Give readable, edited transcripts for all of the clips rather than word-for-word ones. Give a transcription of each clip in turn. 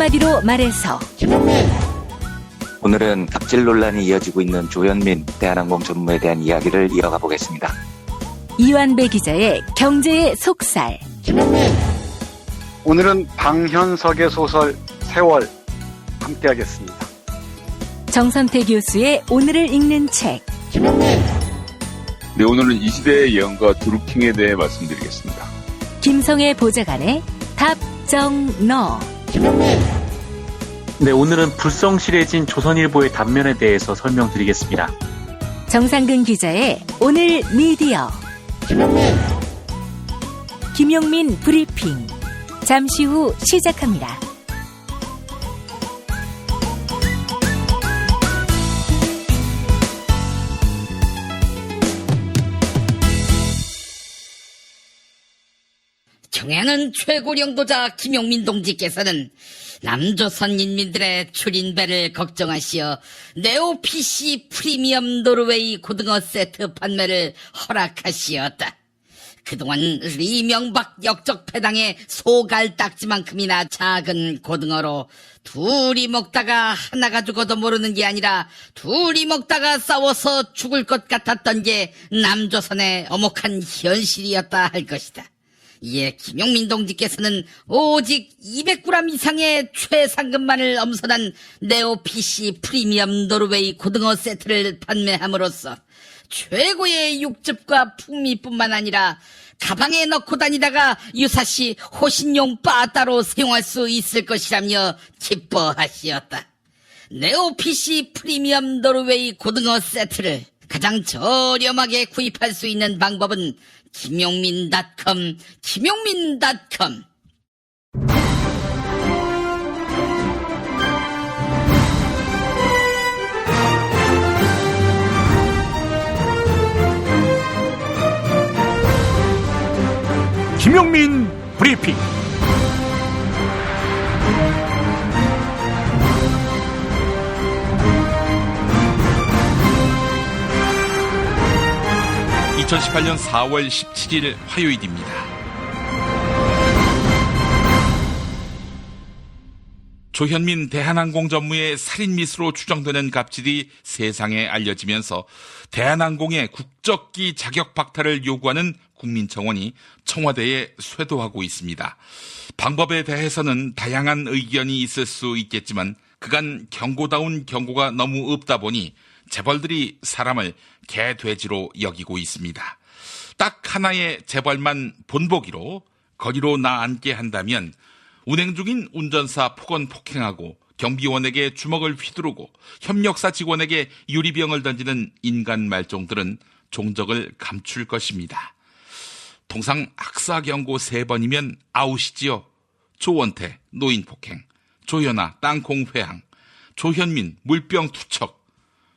한마디로 말해서 오늘은 갑질 논란이 이어지고 있는 조현민 대한항공 전무에 대한 이야기를 이어가 보겠습니다. 이완배 기자의 경제의 속살. 오늘은 방현석의 소설 세월 함께하겠습니다. 정선태 교수의 오늘을 읽는 책. 네, 오늘은 이 시대의 예언가 드루킹에 대해 말씀드리겠습니다. 김성애 보좌관의 답정너. 네, 오늘은 불성실해진 조선일보의 단면에 대해서 설명드리겠습니다. 정상근 기자의 오늘 미디어. 김용민 브리핑. 잠시 후 시작합니다. 경애하는 최고 영도자 김용민 동지께서는 남조선 인민들의 출인배를 걱정하시어 네오 PC 프리미엄 노르웨이 고등어 세트 판매를 허락하시었다. 그동안 리명박 역적패당의 소갈딱지만큼이나 작은 고등어로 둘이 먹다가 하나가 죽어도 모르는 게 아니라 둘이 먹다가 싸워서 죽을 것 같았던 게 남조선의 엄혹한 현실이었다 할 것이다. 이에 김용민 동지께서는 오직 200g 이상의 최상급만을 엄선한 네오PC 프리미엄 노르웨이 고등어 세트를 판매함으로써 최고의 육즙과 풍미뿐만 아니라 가방에 넣고 다니다가 유사시 호신용 바 따로 사용할 수 있을 것이라며 기뻐하시었다. 네오PC 프리미엄 노르웨이 고등어 세트를 가장 저렴하게 구입할 수 있는 방법은 김용민.com. 김용민 브리핑. (2018년 4월 17일) 화요일입니다. 조현민 대한항공 전무의 살인미수로 추정되는 갑질이 세상에 알려지면서 대한항공의 국적기 자격 박탈을 요구하는 국민청원이 청와대에 쇄도하고 있습니다. 방법에 대해서는 다양한 의견이 있을 수 있겠지만 그간 경고다운 경고가 너무 없다 보니 재벌들이 사람을 개돼지로 여기고 있습니다. 딱 하나의 재벌만 본보기로 거리로 나앉게 한다면 운행 중인 운전사 폭언 폭행하고 경비원에게 주먹을 휘두르고 협력사 직원에게 유리병을 던지는 인간 말종들은 종적을 감출 것입니다. 통상 학사 경고 3번이면 아웃이지요. 조원태 노인폭행, 조현아 땅콩 회항, 조현민 물병 투척.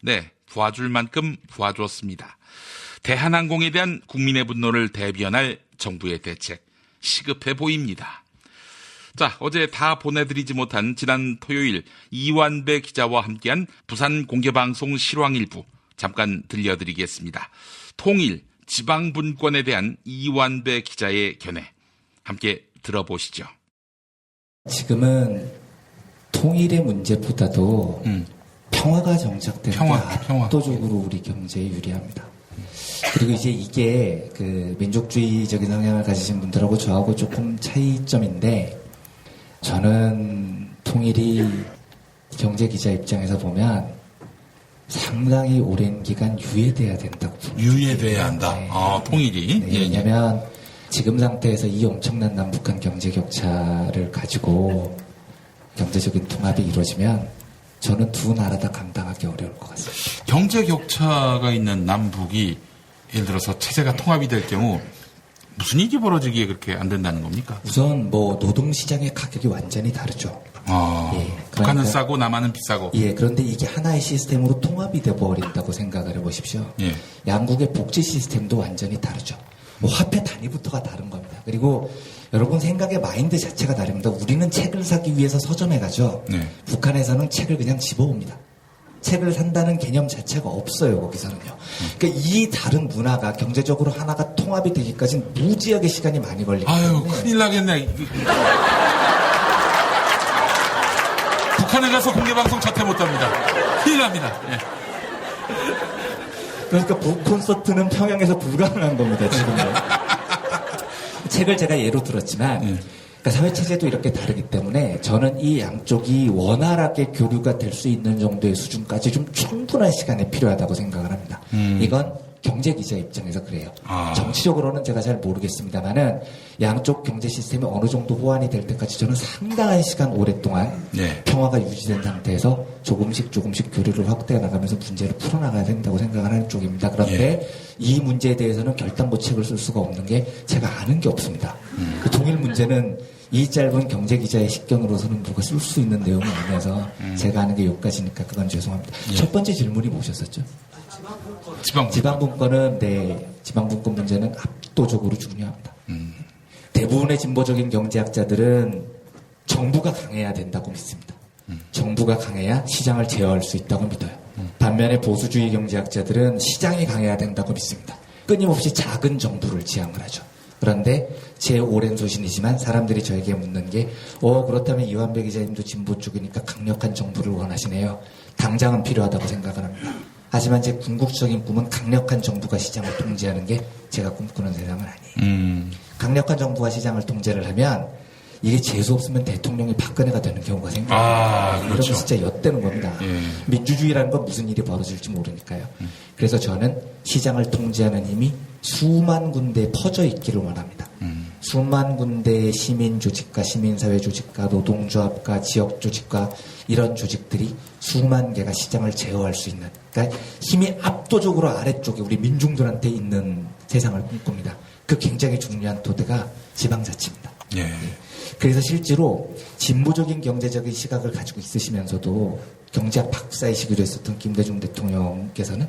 네, 부아줄 만큼 부아주었습니다. 대한항공에 대한 국민의 분노를 대변할 정부의 대책 시급해 보입니다. 자, 어제 다 보내드리지 못한 지난 토요일 이완배 기자와 함께한 부산 공개방송 실황일부 잠깐 들려드리겠습니다. 통일, 지방분권에 대한 이완배 기자의 견해 함께 들어보시죠. 지금은 통일의 문제보다도 평화가 정착되는 게 압도적으로 우리 경제에 유리합니다. 그리고 이제 이게 그 민족주의적인 성향을 가지신 분들하고 저하고 조금 차이점인데, 저는 통일이 경제 기자 입장에서 보면 상당히 오랜 기간 유예돼야 된다고 봅니다. 유예돼야 한다. 네. 통일이. 네, 왜냐하면 지금 상태에서 이 엄청난 남북한 경제 격차를 가지고 경제적인 통합이 이루어지면 저는 두 나라 다 감당하기 어려울 것 같습니다. 경제 격차가 있는 남북이 예를 들어서 체제가 통합이 될 경우 무슨 일이 벌어지기에 그렇게 안 된다는 겁니까? 우선 뭐 노동시장의 가격이 완전히 다르죠. 북한은 싸고 남한은 비싸고. 예, 그런데 이게 하나의 시스템으로 통합이 돼버린다고 생각을 해보십시오. 예. 양국의 복지 시스템도 완전히 다르죠. 뭐 화폐 단위부터가 다른 겁니다. 그리고 여러분 생각의 마인드 자체가 다릅니다. 우리는 책을 사기 위해서 서점에 가죠. 네. 북한에서는 책을 그냥 집어옵니다. 책을 산다는 개념 자체가 없어요, 거기서는요. 그러니까 이 다른 문화가 경제적으로 하나가 통합이 되기까지는 무지하게 시간이 많이 걸리기 때문에. 아유, 큰일 나겠네. 북한에 가서 공개방송 자퇴 못합니다. 큰일 납니다. 예. 그러니까 북콘서트는 평양에서 불가능한 겁니다, 지금은. 책을 제가 예로 들었지만, 그러니까 사회체제도 이렇게 다르기 때문에 저는 이 양쪽이 원활하게 교류가 될 수 있는 정도의 수준까지 좀 충분한 시간이 필요하다고 생각을 합니다. 이건 경제기자 입장에서 그래요. 정치적으로는 제가 잘 모르겠습니다만은 양쪽 경제 시스템이 어느 정도 호환이 될 때까지 저는 상당한 시간 오랫동안 평화가 유지된 상태에서 조금씩 교류를 확대해 나가면서 문제를 풀어나가야 된다고 생각을 하는 쪽입니다. 그런데 이 문제에 대해서는 결단고책을 쓸 수가 없는 게 제가 아는 게 없습니다. 그 동일 문제는 이 짧은 경제기자의 식견으로서는 누가 쓸 수 있는 내용이 아니어서 제가 아는 게 여기까지니까 그건 죄송합니다. 첫 번째 질문이 뭐셨었죠? 지방분권은 지방분권 문제는 압도적으로 중요합니다. 대부분의 진보적인 경제학자들은 정부가 강해야 된다고 믿습니다. 정부가 강해야 시장을 제어할 수 있다고 믿어요. 반면에 보수주의 경제학자들은 시장이 강해야 된다고 믿습니다. 끊임없이 작은 정부를 지향을 하죠. 그런데 제 오랜 소신이지만 사람들이 저에게 묻는 게 그렇다면 이완배 기자님도 진보 쪽이니까 강력한 정부를 원하시네요. 당장은 필요하다고 생각을 합니다. 하지만 제 궁극적인 꿈은 강력한 정부가 시장을 통제하는 게 제가 꿈꾸는 세상은 아니에요. 강력한 정부가 시장을 통제를 하면 이게 재수 없으면 대통령이 박근혜가 되는 경우가 생깁니다. 그렇죠. 이러면 진짜 엿되는 겁니다. 민주주의라는 건 무슨 일이 벌어질지 모르니까요. 그래서 저는 시장을 통제하는 힘이 수만 군데에 퍼져 있기를 원합니다. 수만 군데의 시민 조직과 시민사회 조직과 노동조합과 지역 조직과 이런 조직들이 수만 개가 시장을 제어할 수 있는, 그러니까 힘이 압도적으로 아래쪽에 우리 민중들한테 있는 세상을 꿈꿉니다. 그 굉장히 중요한 토대가 지방자치입니다. 그래서 실제로 진보적인 경제적인 시각을 가지고 있으시면서도 경제학 박사이시기로 했었던 김대중 대통령께서는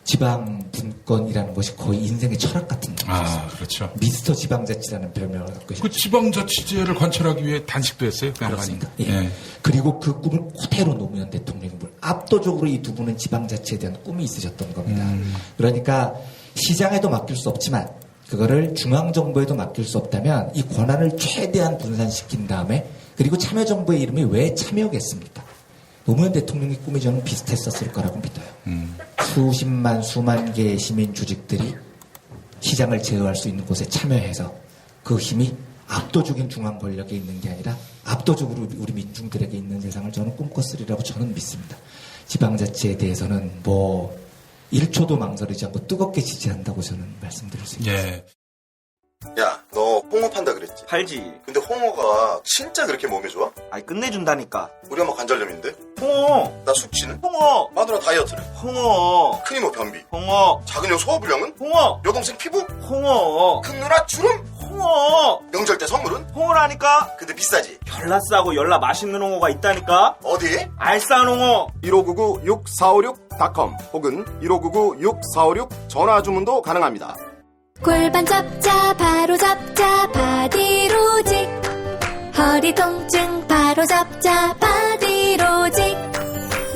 지방분권이라는 것이 거의 인생의 철학 같은 것이었어요. 그렇죠. 미스터 지방자치라는 별명을 갖고 그 있습니다. 지방자치제를 관철하기 위해 단식도 했어요. 그렇습니다. 그리고 그 꿈을 그대로 노무현 대통령이 압도적으로 이 두 분은 지방자치에 대한 꿈이 있으셨던 겁니다. 그러니까 시장에도 맡길 수 없지만 그거를 중앙정부에도 맡길 수 없다면 이 권한을 최대한 분산시킨 다음에, 그리고 참여정부의 이름이 왜 참여겠습니까? 노무현 대통령의 꿈이 저는 비슷했었을 거라고 믿어요. 수만 개의 시민 조직들이 시장을 제어할 수 있는 곳에 참여해서 그 힘이 압도적인 중앙 권력에 있는 게 아니라 압도적으로 우리 민중들에게 있는 세상을 저는 꿈꿨으리라고 저는 믿습니다. 지방자치에 대해서는 1초도 망설이지 않고 뜨겁게 지지한다고 저는 말씀드릴 수 있습니다. 야, 너 홍어 판다 그랬지? 팔지. 근데 홍어가 진짜 그렇게 몸에 좋아? 아니 끝내준다니까. 우리 엄마 관절염인데? 홍어. 나 숙취는? 홍어. 마누라 다이어트는? 홍어. 큰이모 뭐 변비? 홍어. 작은 형 소화불량은? 홍어. 여동생 피부? 홍어. 큰 누나 주름? 홍어. 명절 때 선물은? 홍어라니까. 근데 비싸지? 열라 싸고 열라 맛있는 홍어가 있다니까. 어디? 알싸한 홍어. 1599-6456.com 혹은 1599-6456 전화 주문도 가능합니다. 골반 잡자 바로 잡자 바디로직, 허리 통증 바로 잡자 바디로직,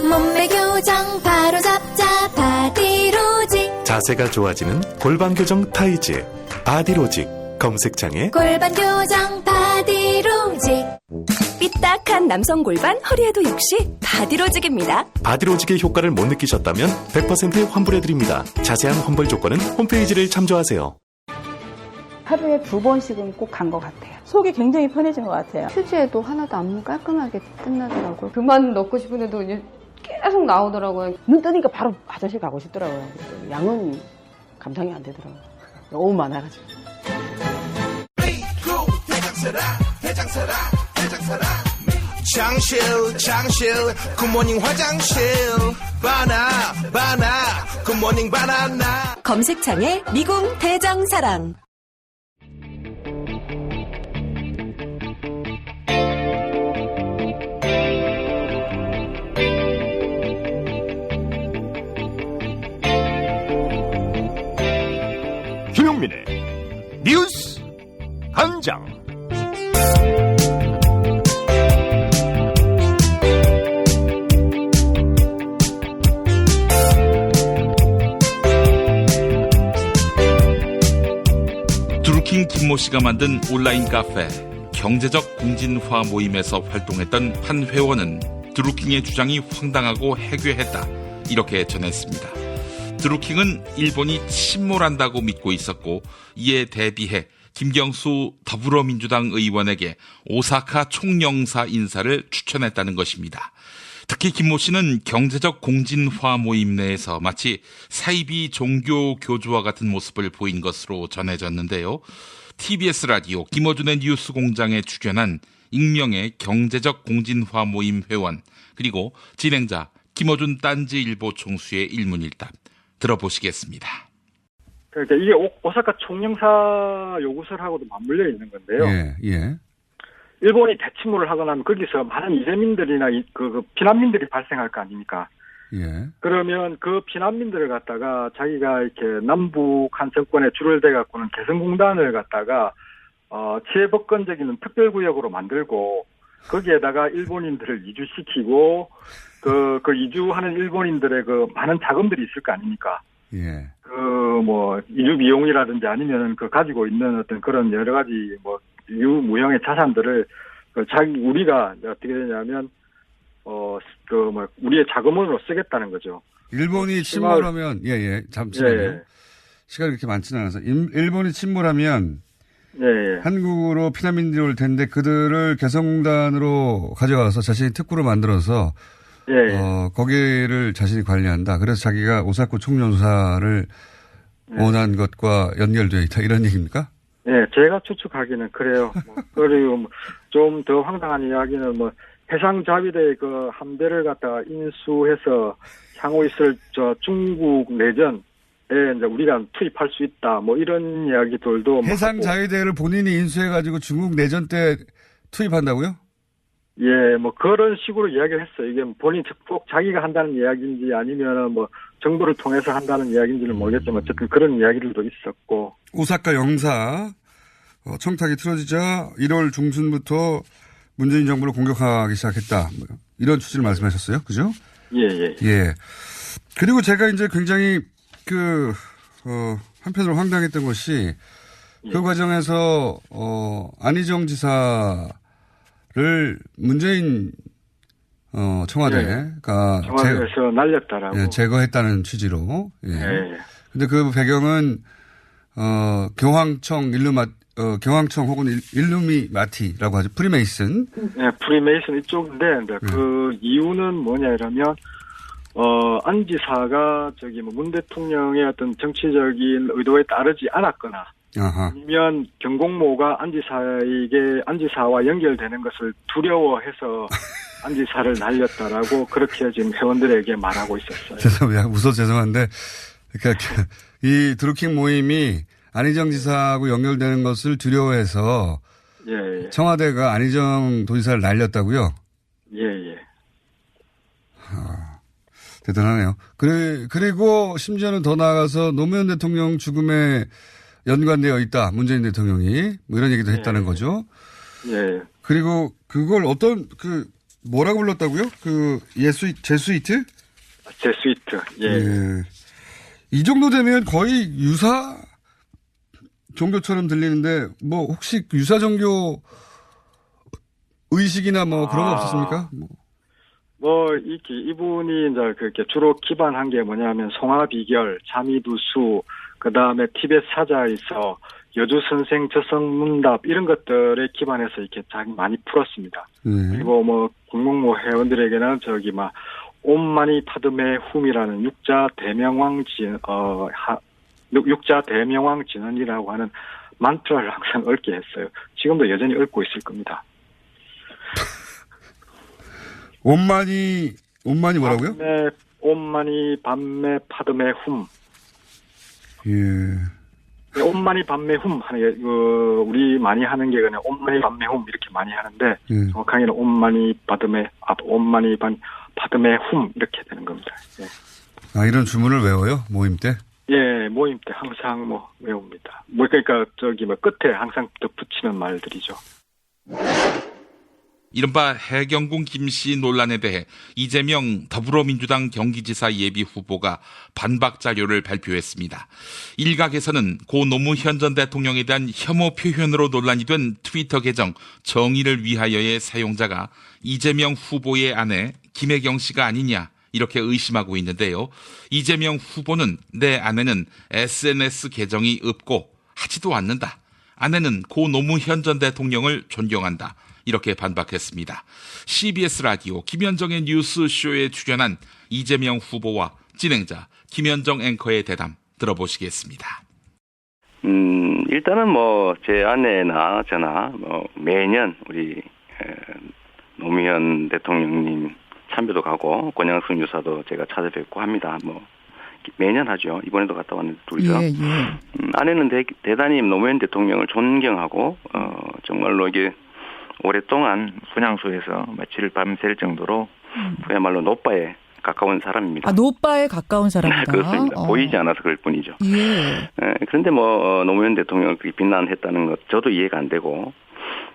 몸매 교정 바로 잡자 바디로직, 자세가 좋아지는 골반 교정 타이즈 바디로직, 검색창에 골반 교정 바디로직. 삐딱한 남성 골반 허리에도 역시 바디로직입니다. 바디로직의 효과를 못 느끼셨다면 100% 환불해드립니다. 자세한 환불 조건은 홈페이지를 참조하세요. 하루에 2번씩은 꼭 간 것 같아요. 속이 굉장히 편해진 것 같아요. 휴지에도 하나도 안 깔끔하게 끝나더라고요. 그만 넣고 싶은데도 계속 나오더라고요. 눈 뜨니까 바로 화장실 가고 싶더라고요. 양은 감당이 안 되더라고요. 너무 많아가지고. 장실 굿모닝 화장실 바나 굿모닝 바나나. 검색창에 미궁 대장사랑. 김용민의 뉴스 간장. 드루킹 김모 씨가 만든 온라인 카페 경제적 공진화 모임에서 활동했던 한 회원은 드루킹의 주장이 황당하고 해괴했다. 이렇게 전했습니다. 드루킹은 일본이 침몰한다고 믿고 있었고 이에 대비해 김경수 더불어민주당 의원에게 오사카 총영사 인사를 추천했다는 것입니다. 특히 김모 씨는 경제적 공진화 모임 내에서 마치 사이비 종교 교주와 같은 모습을 보인 것으로 전해졌는데요. TBS 라디오 김어준의 뉴스 공장에 출연한 익명의 경제적 공진화 모임 회원 그리고 진행자 김어준 딴지일보 총수의 일문일답 들어보시겠습니다. 그러니까 이게 오사카 총영사 요구설하고도 맞물려 있는 건데요. 예. 일본이 대침몰을 하거나 하면 거기서 많은 이재민들이나 그 피난민들이 발생할 거 아닙니까? 예. 그러면 그 피난민들을 갖다가 자기가 이렇게 남북 한 정권에 줄을 대갖고는 개성공단을 갖다가 치해법권적인 특별구역으로 만들고 거기에다가 일본인들을 이주시키고 그 이주하는 일본인들의 그 많은 자금들이 있을 거 아닙니까? 예. 이주 비용이라든지 아니면 그 가지고 있는 어떤 그런 여러 가지 유무형의 자산들을 우리가 어떻게 되냐면 우리의 자금으로 쓰겠다는 거죠. 일본이 침몰하면 잠시만요. 시간이 그렇게 많지는 않아서 일본이 침몰하면 한국으로 피난민들이 올 텐데 그들을 개성공단으로 가져가서 자신이 특구로 만들어서 거기를 자신이 관리한다. 그래서 자기가 오사카 총영사를 원한 것과 연결되어 있다. 이런 얘기입니까? 네, 제가 추측하기는 그래요. 그리고 좀 더 황당한 이야기는 해상자위대 그 함대를 갖다가 인수해서 향후 있을 중국 내전에 이제 우리가 투입할 수 있다. 이런 이야기들도 해상자위대를 본인이 인수해가지고 중국 내전 때 투입한다고요? 예, 그런 식으로 이야기를 했어요. 이게 본인 꼭 자기가 한다는 이야기인지 아니면 정부를 통해서 한다는 이야기인지는 모르겠지만 어쨌든 그런 이야기들도 있었고. 오사카 영사 청탁이 틀어지자 1월 중순부터 문재인 정부를 공격하기 시작했다. 이런 취지를 말씀하셨어요. 그죠? 예. 그리고 제가 이제 굉장히 한편으로 황당했던 것이 그 과정에서 안희정 지사를 문재인 청와대가 청와대에서 날렸다라고 제거했다는 취지로. 근데 그 배경은 경황청 혹은 일루미나티라고 하죠. 프리메이슨. 네, 프리메이슨 이쪽인데 그 이유는 뭐냐 이러면 안 지사가 문 대통령의 어떤 정치적인 의도에 따르지 않았거나 아니면 경공모가 안 지사와 연결되는 것을 두려워해서 안 지사를 날렸다라고 그렇게 지금 회원들에게 말하고 있었어요. 죄송합니다. 죄송한데 그러니까 이 드루킹 모임이 안희정 지사하고 연결되는 것을 두려워해서 청와대가 안희정 도지사를 날렸다고요? 예. 대단하네요. 그리고 심지어는 더 나아가서 노무현 대통령 죽음에 연관되어 있다. 문재인 대통령이 이런 얘기도 했다는 거죠. 예. 그리고 그걸 뭐라고 불렀다고요? 제스위트? 제스위트. 예. 이 정도 되면 거의 유사 종교처럼 들리는데 혹시 유사 종교 의식이나 그런 거 없었습니까? 이분이 이제 그렇게 주로 기반한 게 뭐냐면 송화비결, 자미두수, 그 다음에 티벳 사자에서 여주 선생 저성문답 이런 것들에 기반해서 이렇게 많이 풀었습니다. 그리고 국몽모 회원들에게는 옴마니 파드메 훔이라는 육자 대명왕 진언이라고 하는 만트라를 항상 읊게 했어요. 지금도 여전히 읊고 있을 겁니다. 옴마니 뭐라고요? 옴마니 밤메 파드메 훔. 예. 옴마니 밤메 훔 하는 게 우리 많이 하는 게 그냥 옴마니 밤메 훔 이렇게 많이 하는데 정확하게는 옴마니 파드메 훔 이렇게 되는 겁니다. 예. 이런 주문을 외워요? 모임 때? 예, 모임 때 항상 외웁니다. 그러니까 끝에 항상 덧붙이는 말들이죠. 이른바 해경궁 김씨 논란에 대해 이재명 더불어민주당 경기지사 예비 후보가 반박 자료를 발표했습니다. 일각에서는 고 노무현 전 대통령에 대한 혐오 표현으로 논란이 된 트위터 계정 정의를 위하여의 사용자가 이재명 후보의 아내 김혜경 씨가 아니냐 이렇게 의심하고 있는데요. 이재명 후보는 내 아내는 SNS 계정이 없고 하지도 않는다. 아내는 고 노무현 전 대통령을 존경한다. 이렇게 반박했습니다. CBS 라디오 김현정의 뉴스쇼에 출연한 이재명 후보와 진행자 김현정 앵커의 대담 들어보시겠습니다. 일단은 뭐 제 아내나 저나 매년 우리 노무현 대통령님 참배도 가고 권양승 유사도 제가 찾아뵙고 합니다. 뭐 매년 하죠. 이번에도 갔다 왔는데 둘이서. 아내는 대단히 노무현 대통령을 존경하고 정말로 이게 오랫동안 분향소에서 며칠 밤샐 정도로 그야말로 노빠에 가까운 사람입니다. 아, 노빠에 가까운 사람이다. 그렇습니다. 보이지 않아서 그럴 뿐이죠. 그런데 뭐 노무현 대통령을 그렇게 비난했다는 것 저도 이해가 안 되고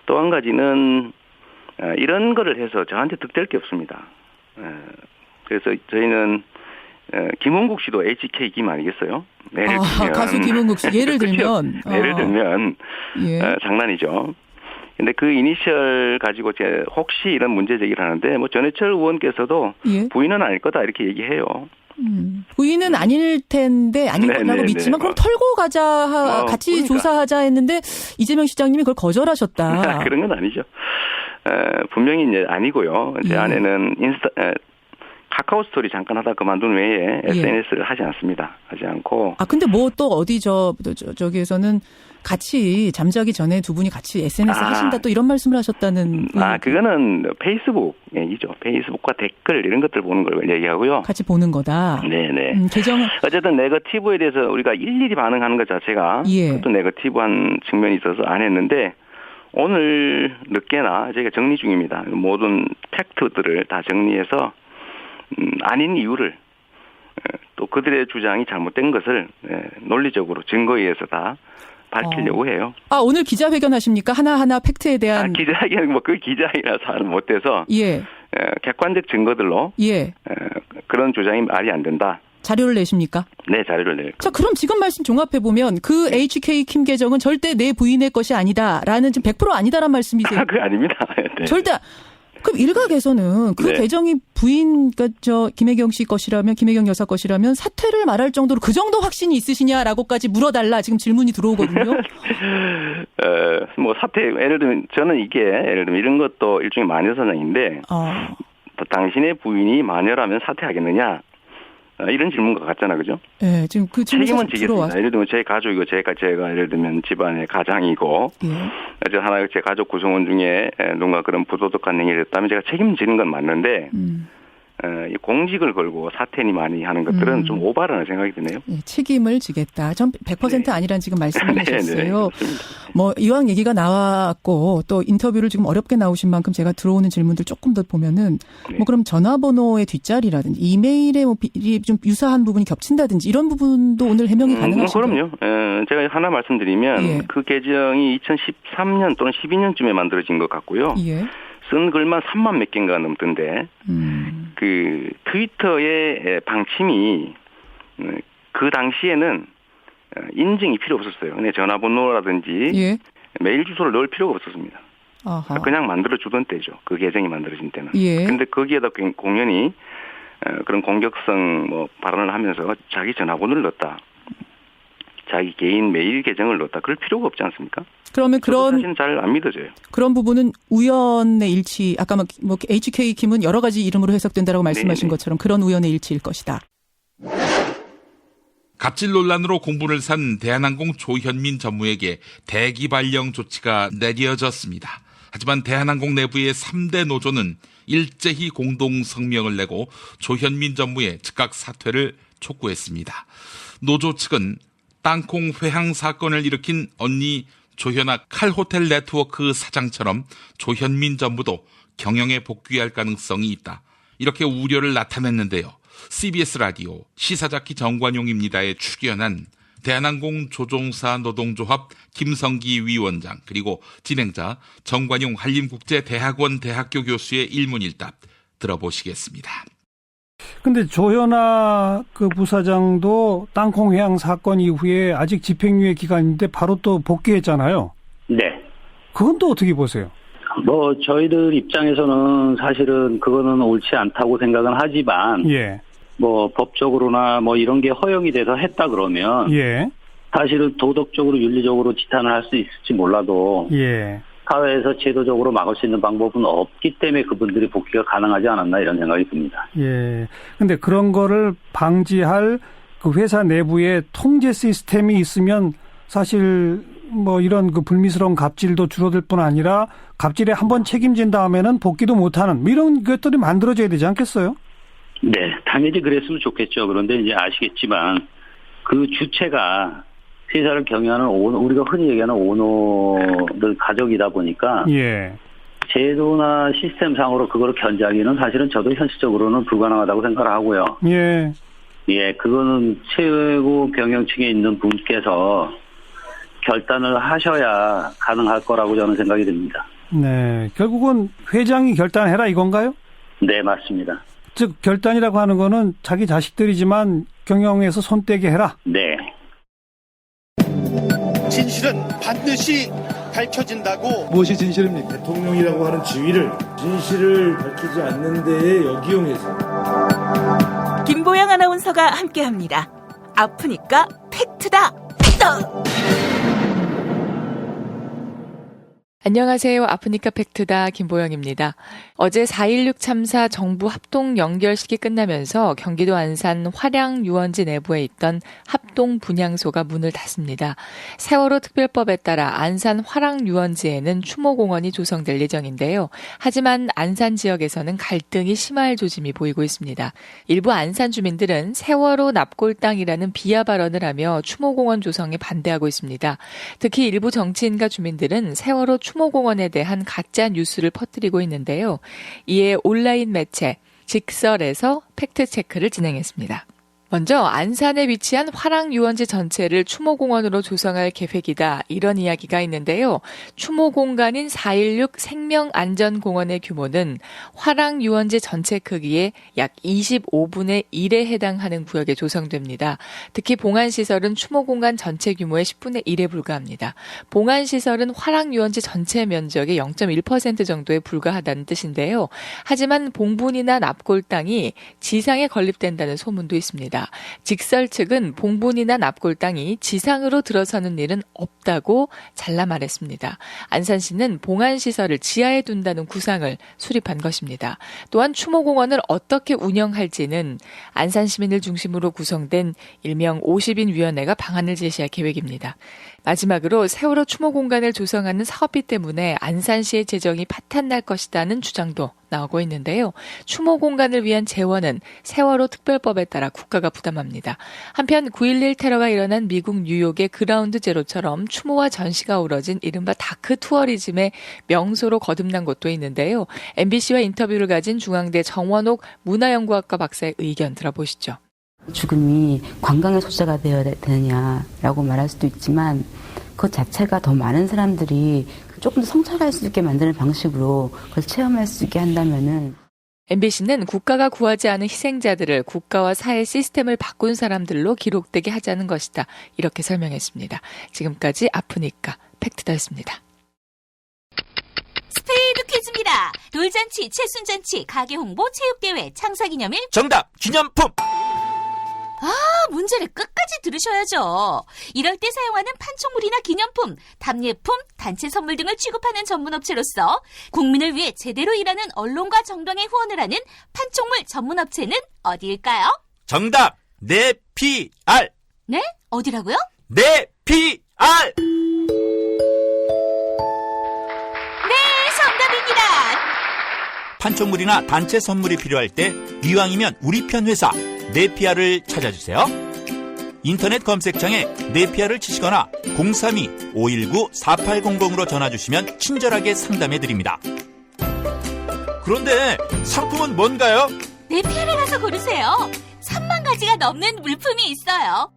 또 한 가지는 이런 거를 해서 저한테 득될 게 없습니다. 그래서 저희는 김홍국 씨도 HK 김 아니겠어요? 예를 들면 가수 김홍국 씨 예를 들면 예를 들면 장난이죠. 근데 그 이니셜 가지고 제 혹시 이런 문제 제기를 하는데 뭐 전해철 의원께서도 부인은 아닐 거다 이렇게 얘기해요. 부인은 아닐 텐데 아닐 거라고 믿지만 그럼 털고 가자 같이 그러니까. 조사하자 했는데 이재명 시장님이 그걸 거절하셨다. 그런 건 아니죠. 분명히 이제 아니고요. 제 아내는 카카오 스토리 잠깐 하다 그만둔 외에 SNS를 하지 않습니다. 하지 않고. 아 근데 뭐 또 어디 저기에서는 같이 잠자기 전에 두 분이 같이 SNS 하신다 또 이런 말씀을 하셨다는. 그거는 페이스북 얘기죠. 페이스북과 댓글 이런 것들 보는 걸 얘기하고요. 같이 보는 거다. 네네. 계정. 어쨌든 네거티브에 대해서 우리가 일일이 반응하는 것 자체가 또 네거티브한 측면이 있어서 안 했는데 오늘 늦게나 저희가 정리 중입니다. 모든 팩트들을 다 정리해서 아닌 이유를 또 그들의 주장이 잘못된 것을 논리적으로 증거에 의해서 다 밝히려고 해요. 오늘 기자회견 하십니까? 하나하나 팩트에 대한. 기자회견 그 기자회견이라 잘 못돼서. 객관적 증거들로. 그런 주장이 말이 안 된다. 자료를 내십니까? 네, 자료를 낼. 자, 그럼 지금 말씀 종합해보면 그 HK 김 계정은 절대 내 부인의 것이 아니다라는 지금 100% 아니다라는 말씀이세요? 그게 아닙니다. 네. 절대. 그럼 일각에서는 그 계정이 부인, 김혜경 씨 것이라면, 김혜경 여사 것이라면 사퇴를 말할 정도로 그 정도 확신이 있으시냐라고까지 물어달라 지금 질문이 들어오거든요. 뭐 예를 들면 저는 예를 들면 이런 것도 일종의 마녀 사냥인데, 당신의 부인이 마녀라면 사퇴하겠느냐? 이런 질문과 같잖아, 그죠? 네, 지금 그 책임은 지겠습니다. 예를 들면 제 가족이고 제가 예를 들면 집안의 가장이고, 하나 제 가족 구성원 중에 누군가 그런 부도덕한 행위를 했다면 제가 책임지는 건 맞는데, 공직을 걸고 사퇴니 많이 하는 것들은 좀 오바라는 생각이 드네요. 책임을 지겠다. 전 100% 아니란 지금 말씀을 하셨어요. 뭐 이왕 얘기가 나왔고 또 인터뷰를 지금 어렵게 나오신 만큼 제가 들어오는 질문들 조금 더 보면은 뭐 그럼 전화번호의 뒷자리라든지 이메일에 뭐 좀 유사한 부분이 겹친다든지 이런 부분도 오늘 해명이 가능하신가요? 그럼요. 제가 하나 말씀드리면 그 계정이 2013년 또는 12년쯤에 만들어진 것 같고요. 쓴 글만 3만 몇 개인가 넘던데 그 트위터의 방침이 그 당시에는 인증이 필요 없었어요. 근데 전화번호라든지 메일 주소를 넣을 필요가 없었습니다. 그냥 만들어주던 때죠. 그 계정이 만들어진 때는. 근데 거기에다 공연히 그런 공격성 발언을 하면서 자기 전화번호를 넣었다. 자기 개인 메일 계정을 넣었다. 그럴 필요가 없지 않습니까? 그러면 사실은 잘 안 믿어져요. 그런 부분은 우연의 일치, 아까 뭐 HK 김은 여러 가지 이름으로 해석된다라고 말씀하신 것처럼 그런 우연의 일치일 것이다. 갑질 논란으로 공분을 산 대한항공 조현민 전무에게 대기 발령 조치가 내려졌습니다. 하지만 대한항공 내부의 3대 노조는 일제히 공동 성명을 내고 조현민 전무의 즉각 사퇴를 촉구했습니다. 노조 측은 땅콩 회항 사건을 일으킨 언니 조현아 칼호텔 네트워크 사장처럼 조현민 전무도 경영에 복귀할 가능성이 있다. 이렇게 우려를 나타냈는데요. CBS 라디오 시사자키 정관용입니다에 출연한 대한항공 조종사 노동조합 김성기 위원장, 그리고 진행자 정관용 한림국제대학원 대학교 교수의 일문일답 들어보시겠습니다. 근데 조현아 그 부사장도 땅콩 회항 사건 이후에 아직 집행유예 기간인데 바로 또 복귀했잖아요. 네. 그건 또 어떻게 보세요? 저희들 입장에서는 사실은 그거는 옳지 않다고 생각은 하지만, 예. 법적으로나 이런 게 허용이 돼서 했다 그러면, 예. 사실은 도덕적으로 윤리적으로 지탄을 할 수 있을지 몰라도, 예. 사회에서 제도적으로 막을 수 있는 방법은 없기 때문에 그분들이 복귀가 가능하지 않았나 이런 생각이 듭니다. 예. 근데 그런 거를 방지할 그 회사 내부에 통제 시스템이 있으면 사실 이런 그 불미스러운 갑질도 줄어들 뿐 아니라 갑질에 한번 책임진 다음에는 복귀도 못하는 이런 것들이 만들어져야 되지 않겠어요? 네, 당연히 그랬으면 좋겠죠. 그런데 이제 아시겠지만 그 주체가 회사를 경영하는 우리가 흔히 얘기하는 오너들 가족이다 보니까 예. 제도나 시스템상으로 그걸 견제하기는 사실은 저도 현실적으로는 불가능하다고 생각을 하고요. 예. 예, 그거는 최고 경영층에 있는 분께서 결단을 하셔야 가능할 거라고 저는 생각이 듭니다. 네, 결국은 회장이 결단해라 이건가요? 네, 맞습니다. 즉 결단이라고 하는 거는 자기 자식들이지만 경영에서 손 떼게 해라. 네. 진실은 반드시 밝혀진다고. 무엇이 진실입니까? 대통령이라고 하는 지위를 진실을 밝히지 않는 데에 역이용해서. 김보영 아나운서가 함께합니다. 아프니까 팩트다. 안녕하세요. 아프니까 팩트다. 김보영입니다. 어제 4.16 참사 정부 합동 연결식이 끝나면서 경기도 안산 화량 유원지 내부에 있던 합동 분향소가 문을 닫습니다. 세월호 특별법에 따라 안산 화량 유원지에는 추모공원이 조성될 예정인데요. 하지만 안산 지역에서는 갈등이 심할 조짐이 보이고 있습니다. 일부 안산 주민들은 세월호 납골 땅이라는 비하 발언을 하며 추모공원 조성에 반대하고 있습니다. 특히 일부 정치인과 주민들은 세월호 추모공원에 대한 가짜 뉴스를 퍼뜨리고 있는데요. 이에 온라인 매체 직설에서 팩트체크를 진행했습니다. 먼저 안산에 위치한 화랑 유원지 전체를 추모공원으로 조성할 계획이다. 이런 이야기가 있는데요. 추모 공간인 4.16 생명안전공원의 규모는 화랑 유원지 전체 크기의 약 25분의 1에 해당하는 구역에 조성됩니다. 특히 봉안시설은 추모 공간 전체 규모의 10분의 1에 불과합니다. 봉안시설은 화랑 유원지 전체 면적의 0.1% 정도에 불과하다는 뜻인데요. 하지만 봉분이나 납골 땅이 지상에 건립된다는 소문도 있습니다. 직설 측은 봉분이나 납골 땅이 지상으로 들어서는 일은 없다고 잘라 말했습니다. 안산시는 봉안시설을 지하에 둔다는 구상을 수립한 것입니다. 또한 추모공원을 어떻게 운영할지는 안산시민을 중심으로 구성된 일명 50인 위원회가 방안을 제시할 계획입니다. 마지막으로 세월호 추모공간을 조성하는 사업비 때문에 안산시의 재정이 파탄날 것이라는 주장도 나오고 있는데요. 추모공간을 위한 재원은 세월호 특별법에 따라 국가가 부담합니다. 한편 9.11 테러가 일어난 미국 뉴욕의 그라운드 제로처럼 추모와 전시가 어우러진 이른바 다크 투어리즘의 명소로 거듭난 곳도 있는데요. MBC와 인터뷰를 가진 중앙대 정원옥 문화연구학과 박사의 의견 들어보시죠. 죽음이 관광의 소재가 되어야 되느냐라고 말할 수도 있지만 그 자체가 더 많은 사람들이 조금 더 성찰할 수 있게 만드는 방식으로 그걸 체험할 수 있게 한다면은 MBC는 국가가 구하지 않은 희생자들을 국가와 사회 시스템을 바꾼 사람들로 기록되게 하자는 것이다. 이렇게 설명했습니다. 지금까지 아프니까 팩트다였습니다. 스페이드 퀴즈입니다. 돌잔치, 칠순잔치, 가게 홍보, 체육대회, 창사기념일. 정답! 기념품! 문제를 끝까지 들으셔야죠. 이럴 때 사용하는 판촉물이나 기념품, 답례품, 단체 선물 등을 취급하는 전문업체로서 국민을 위해 제대로 일하는 언론과 정당에 후원을 하는 판촉물 전문업체는 어디일까요? 정답! 네피알! 네? 어디라고요? 네피알! 네, 정답입니다. 판촉물이나 단체 선물이 필요할 때 이왕이면 우리 편 회사 네피아를 찾아주세요. 인터넷 검색창에 네피아를 치시거나 032-519-4800으로 전화주시면 친절하게 상담해드립니다. 그런데 상품은 뭔가요? 네피아를 가서 고르세요. 3만 가지가 넘는 물품이 있어요.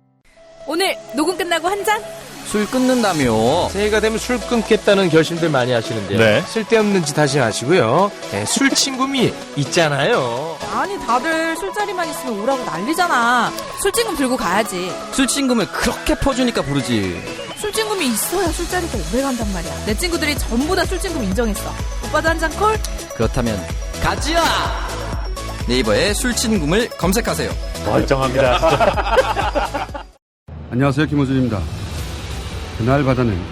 오늘 녹음 끝나고 한 잔? 술 끊는다며. 새해가 되면 술 끊겠다는 결심들 많이 하시는데요. 네. 쓸데없는 짓 하지 마시고요. 네, 술 친구미 있잖아요. 아니 다들 술자리만 있으면 오라고 난리잖아. 술친금 들고 가야지. 술 친구면 그렇게 퍼주니까 부르지. 술친금이 있어야 술자리가 오래 간단 말이야. 내 친구들이 전부 다 술친금 인정했어. 오빠도 한 잔 콜? 그렇다면 가지야. 네이버에 술친금을 검색하세요. 멀쩡합니다. 안녕하세요. 김호준입니다. 그날 바다는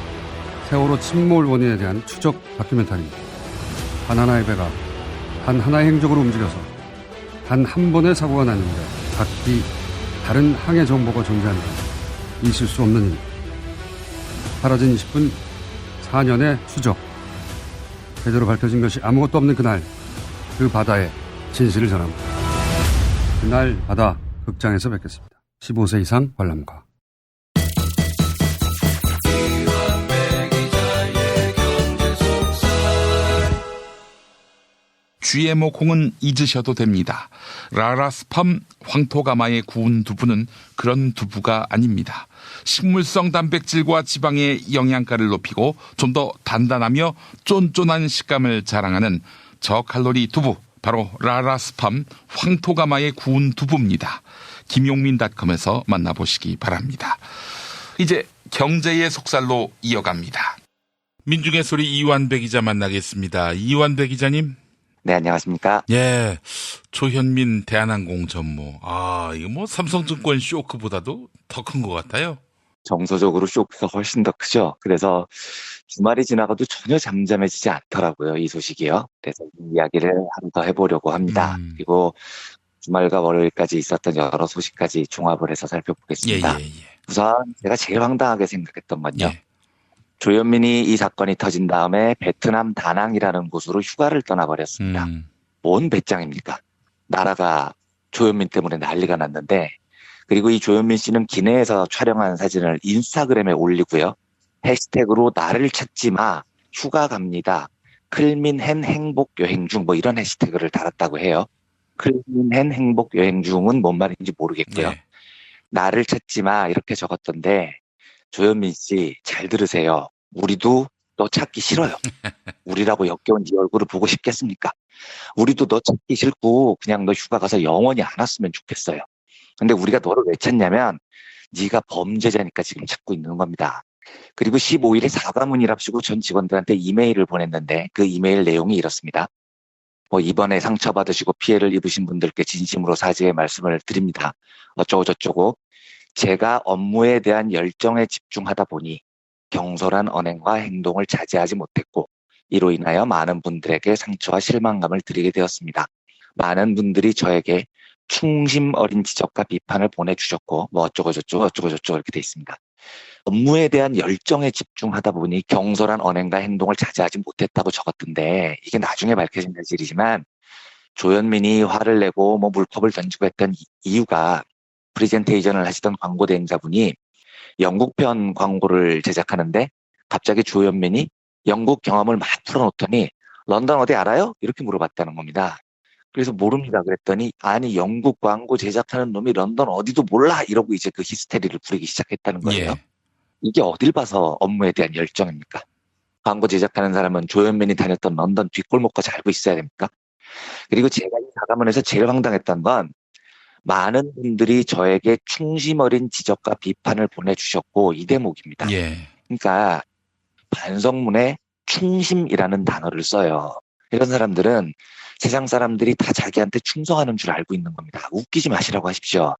세월호 침몰 원인에 대한 추적 다큐멘터리입니다. 하나의 배가 하나의 행적으로 움직여서 한 번의 사고가 났는데 각기 다른 항해 정보가 존재하는 건 있을 수 없는 일. 사라진 20분 4년의 추적. 제대로 밝혀진 것이 아무것도 없는 그날, 그 바다의 진실을 전합니다. 그날 바다 극장에서 뵙겠습니다. 15세 이상 관람가. GMO 콩은 잊으셔도 됩니다. 라라스팜 황토가마의 구운 두부는 그런 두부가 아닙니다. 식물성 단백질과 지방의 영양가를 높이고 좀 더 단단하며 쫀쫀한 식감을 자랑하는 저칼로리 두부, 바로 라라스팜 황토가마의 구운 두부입니다. 김용민닷컴에서 만나보시기 바랍니다. 이제 경제의 속살로 이어갑니다. 민중의 소리 이완배 기자 만나겠습니다. 이완배 기자님. 네, 안녕하십니까. 예, 조현민 대한항공 전무. 이거 뭐 삼성증권 쇼크보다도 더 큰 것 같아요. 정서적으로 쇼크가 훨씬 더 크죠. 그래서 주말이 지나가도 전혀 잠잠해지지 않더라고요, 이 소식이요. 그래서 이 이야기를 하루 더 해보려고 합니다. 그리고 주말과 월요일까지 있었던 여러 소식까지 종합을 해서 살펴보겠습니다. 우선 제가 제일 황당하게 생각했던 건요. 조현민이 이 사건이 터진 다음에 베트남 다낭이라는 곳으로 휴가를 떠나버렸습니다. 뭔 배짱입니까? 나라가 조현민 때문에 난리가 났는데, 그리고 이 조현민 씨는 기내에서 촬영한 사진을 인스타그램에 올리고요. 해시태그로 나를 찾지 마, 휴가 갑니다. 클민hen 행복 여행 중, 뭐 이런 해시태그를 달았다고 해요. 클민hen 행복 여행 중은 뭔 말인지 모르겠고요. 나를 찾지 마 이렇게 적었던데, 조현민 씨 잘 들으세요. 우리도 너 찾기 싫어요. 우리라고 역겨운 네 얼굴을 보고 싶겠습니까? 우리도 너 찾기 싫고 그냥 너 휴가 가서 영원히 안 왔으면 좋겠어요. 근데 우리가 너를 왜 찾냐면 네가 범죄자니까 지금 찾고 있는 겁니다. 그리고 15일에 사과문이랍시고 전 직원들한테 이메일을 보냈는데 그 이메일 내용이 이렇습니다. 이번에 상처받으시고 피해를 입으신 분들께 진심으로 사죄의 말씀을 드립니다. 어쩌고저쩌고. 제가 업무에 대한 열정에 집중하다 보니 경솔한 언행과 행동을 자제하지 못했고 이로 인하여 많은 분들에게 상처와 실망감을 드리게 되었습니다. 많은 분들이 저에게 충심 어린 지적과 비판을 보내주셨고 뭐 어쩌고저쩌고 이렇게 돼 있습니다. 업무에 대한 열정에 집중하다 보니 경솔한 언행과 행동을 자제하지 못했다고 적었던데, 이게 나중에 밝혀진 사실이지만 조현민이 화를 내고 뭐 물컵을 던지고 했던 이유가 프레젠테이션을 하시던 광고 대행자분이 영국편 광고를 제작하는데 갑자기 조현민이 영국 경험을 막 풀어놓더니 런던 어디 알아요? 이렇게 물어봤다는 겁니다. 그래서 모릅니다 그랬더니 아니 영국 광고 제작하는 놈이 런던 어디도 몰라 이러고 이제 그 히스테리를 부리기 시작했다는 거예요. 예. 이게 어딜 봐서 업무에 대한 열정입니까? 광고 제작하는 사람은 조현민이 다녔던 런던 뒷골목까지 알고 있어야 됩니까? 그리고 제가 이 사과문에서 제일 황당했던 건 많은 분들이 저에게 충심 어린 지적과 비판을 보내주셨고 이 대목입니다. 그러니까 반성문에 충심이라는 단어를 써요. 이런 사람들은 세상 사람들이 다 자기한테 충성하는 줄 알고 있는 겁니다. 웃기지 마시라고 하십시오.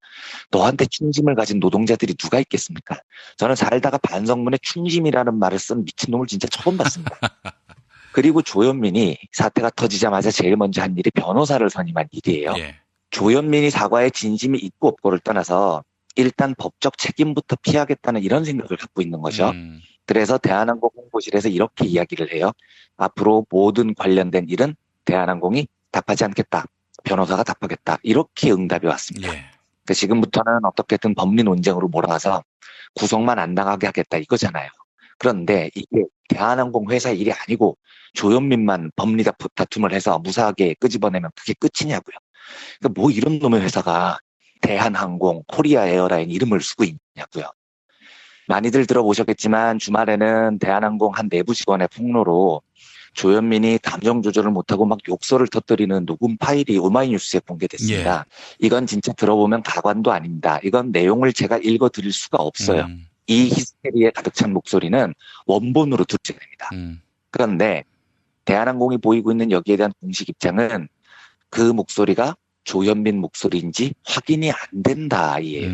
너한테 충심을 가진 노동자들이 누가 있겠습니까? 저는 살다가 반성문에 충심이라는 말을 쓴 미친놈을 진짜 처음 봤습니다. 그리고 조현민이 사태가 터지자마자 제일 먼저 한 일이 변호사를 선임한 일이에요. 조현민이 사과에 진심이 있고 없고를 떠나서 일단 법적 책임부터 피하겠다는 이런 생각을 갖고 있는 거죠. 그래서 대한항공 홍보실에서 이렇게 이야기를 해요. 앞으로 모든 관련된 일은 대한항공이 답하지 않겠다. 변호사가 답하겠다. 이렇게 응답이 왔습니다. 그러니까 지금부터는 어떻게든 법리 논쟁으로 몰아가서 구속만 안 당하게 하겠다 이거잖아요. 그런데 이게 대한항공 회사 일이 아니고 조현민만 법리 다툼을 해서 무사하게 끄집어내면 그게 끝이냐고요. 그러니까 뭐 이런 놈의 회사가 대한항공, 코리아 에어라인 이름을 쓰고 있냐고요. 많이들 들어보셨겠지만 주말에는 대한항공 한 내부 직원의 폭로로 조현민이 감정 조절을 못하고 막 욕설을 터뜨리는 녹음 파일이 오마이뉴스에 공개됐습니다. 이건 진짜 들어보면 가관도 아닙니다. 이건 내용을 제가 읽어드릴 수가 없어요. 이 히스테리에 가득 찬 목소리는 원본으로 들으셔야 됩니다. 그런데 대한항공이 보이고 있는 여기에 대한 공식 입장은 그 목소리가 조현민 목소리인지 확인이 안 된다이에요.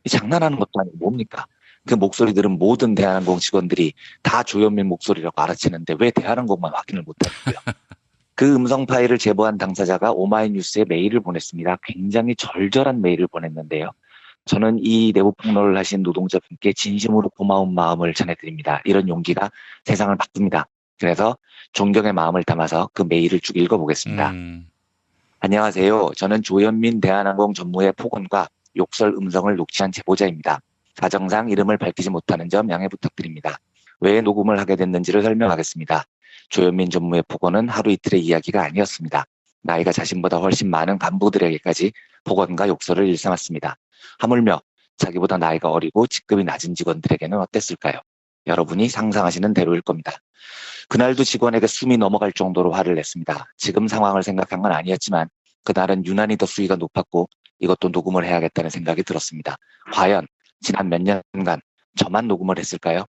장난하는 것도 아니고 뭡니까? 그 목소리들은 모든 대한항공 직원들이 다 조현민 목소리라고 알아채는데 왜 대한항공만 확인을 못하고요? 그 음성 파일을 제보한 당사자가 오마이뉴스에 메일을 보냈습니다. 굉장히 절절한 메일을 보냈는데요. 저는 이 내부 폭로를 하신 노동자분께 진심으로 고마운 마음을 전해드립니다. 이런 용기가 세상을 바꿉니다. 그래서 존경의 마음을 담아서 그 메일을 쭉 읽어보겠습니다. 안녕하세요. 저는 조현민 대한항공 전무의 폭언과 욕설 음성을 녹취한 제보자입니다. 사정상 이름을 밝히지 못하는 점 양해 부탁드립니다. 왜 녹음을 하게 됐는지를 설명하겠습니다. 조현민 전무의 폭언은 하루 이틀의 이야기가 아니었습니다. 나이가 자신보다 훨씬 많은 간부들에게까지 폭언과 욕설을 일삼았습니다. 하물며 자기보다 나이가 어리고 직급이 낮은 직원들에게는 어땠을까요? 여러분이 상상하시는 대로일 겁니다. 그날도 직원에게 숨이 넘어갈 정도로 화를 냈습니다. 지금 상황을 생각한 건 아니었지만 그날은 유난히 더 수위가 높았고 이것도 녹음을 해야겠다는 생각이 들었습니다. 과연 지난 몇 년간 저만 녹음을 했을까요?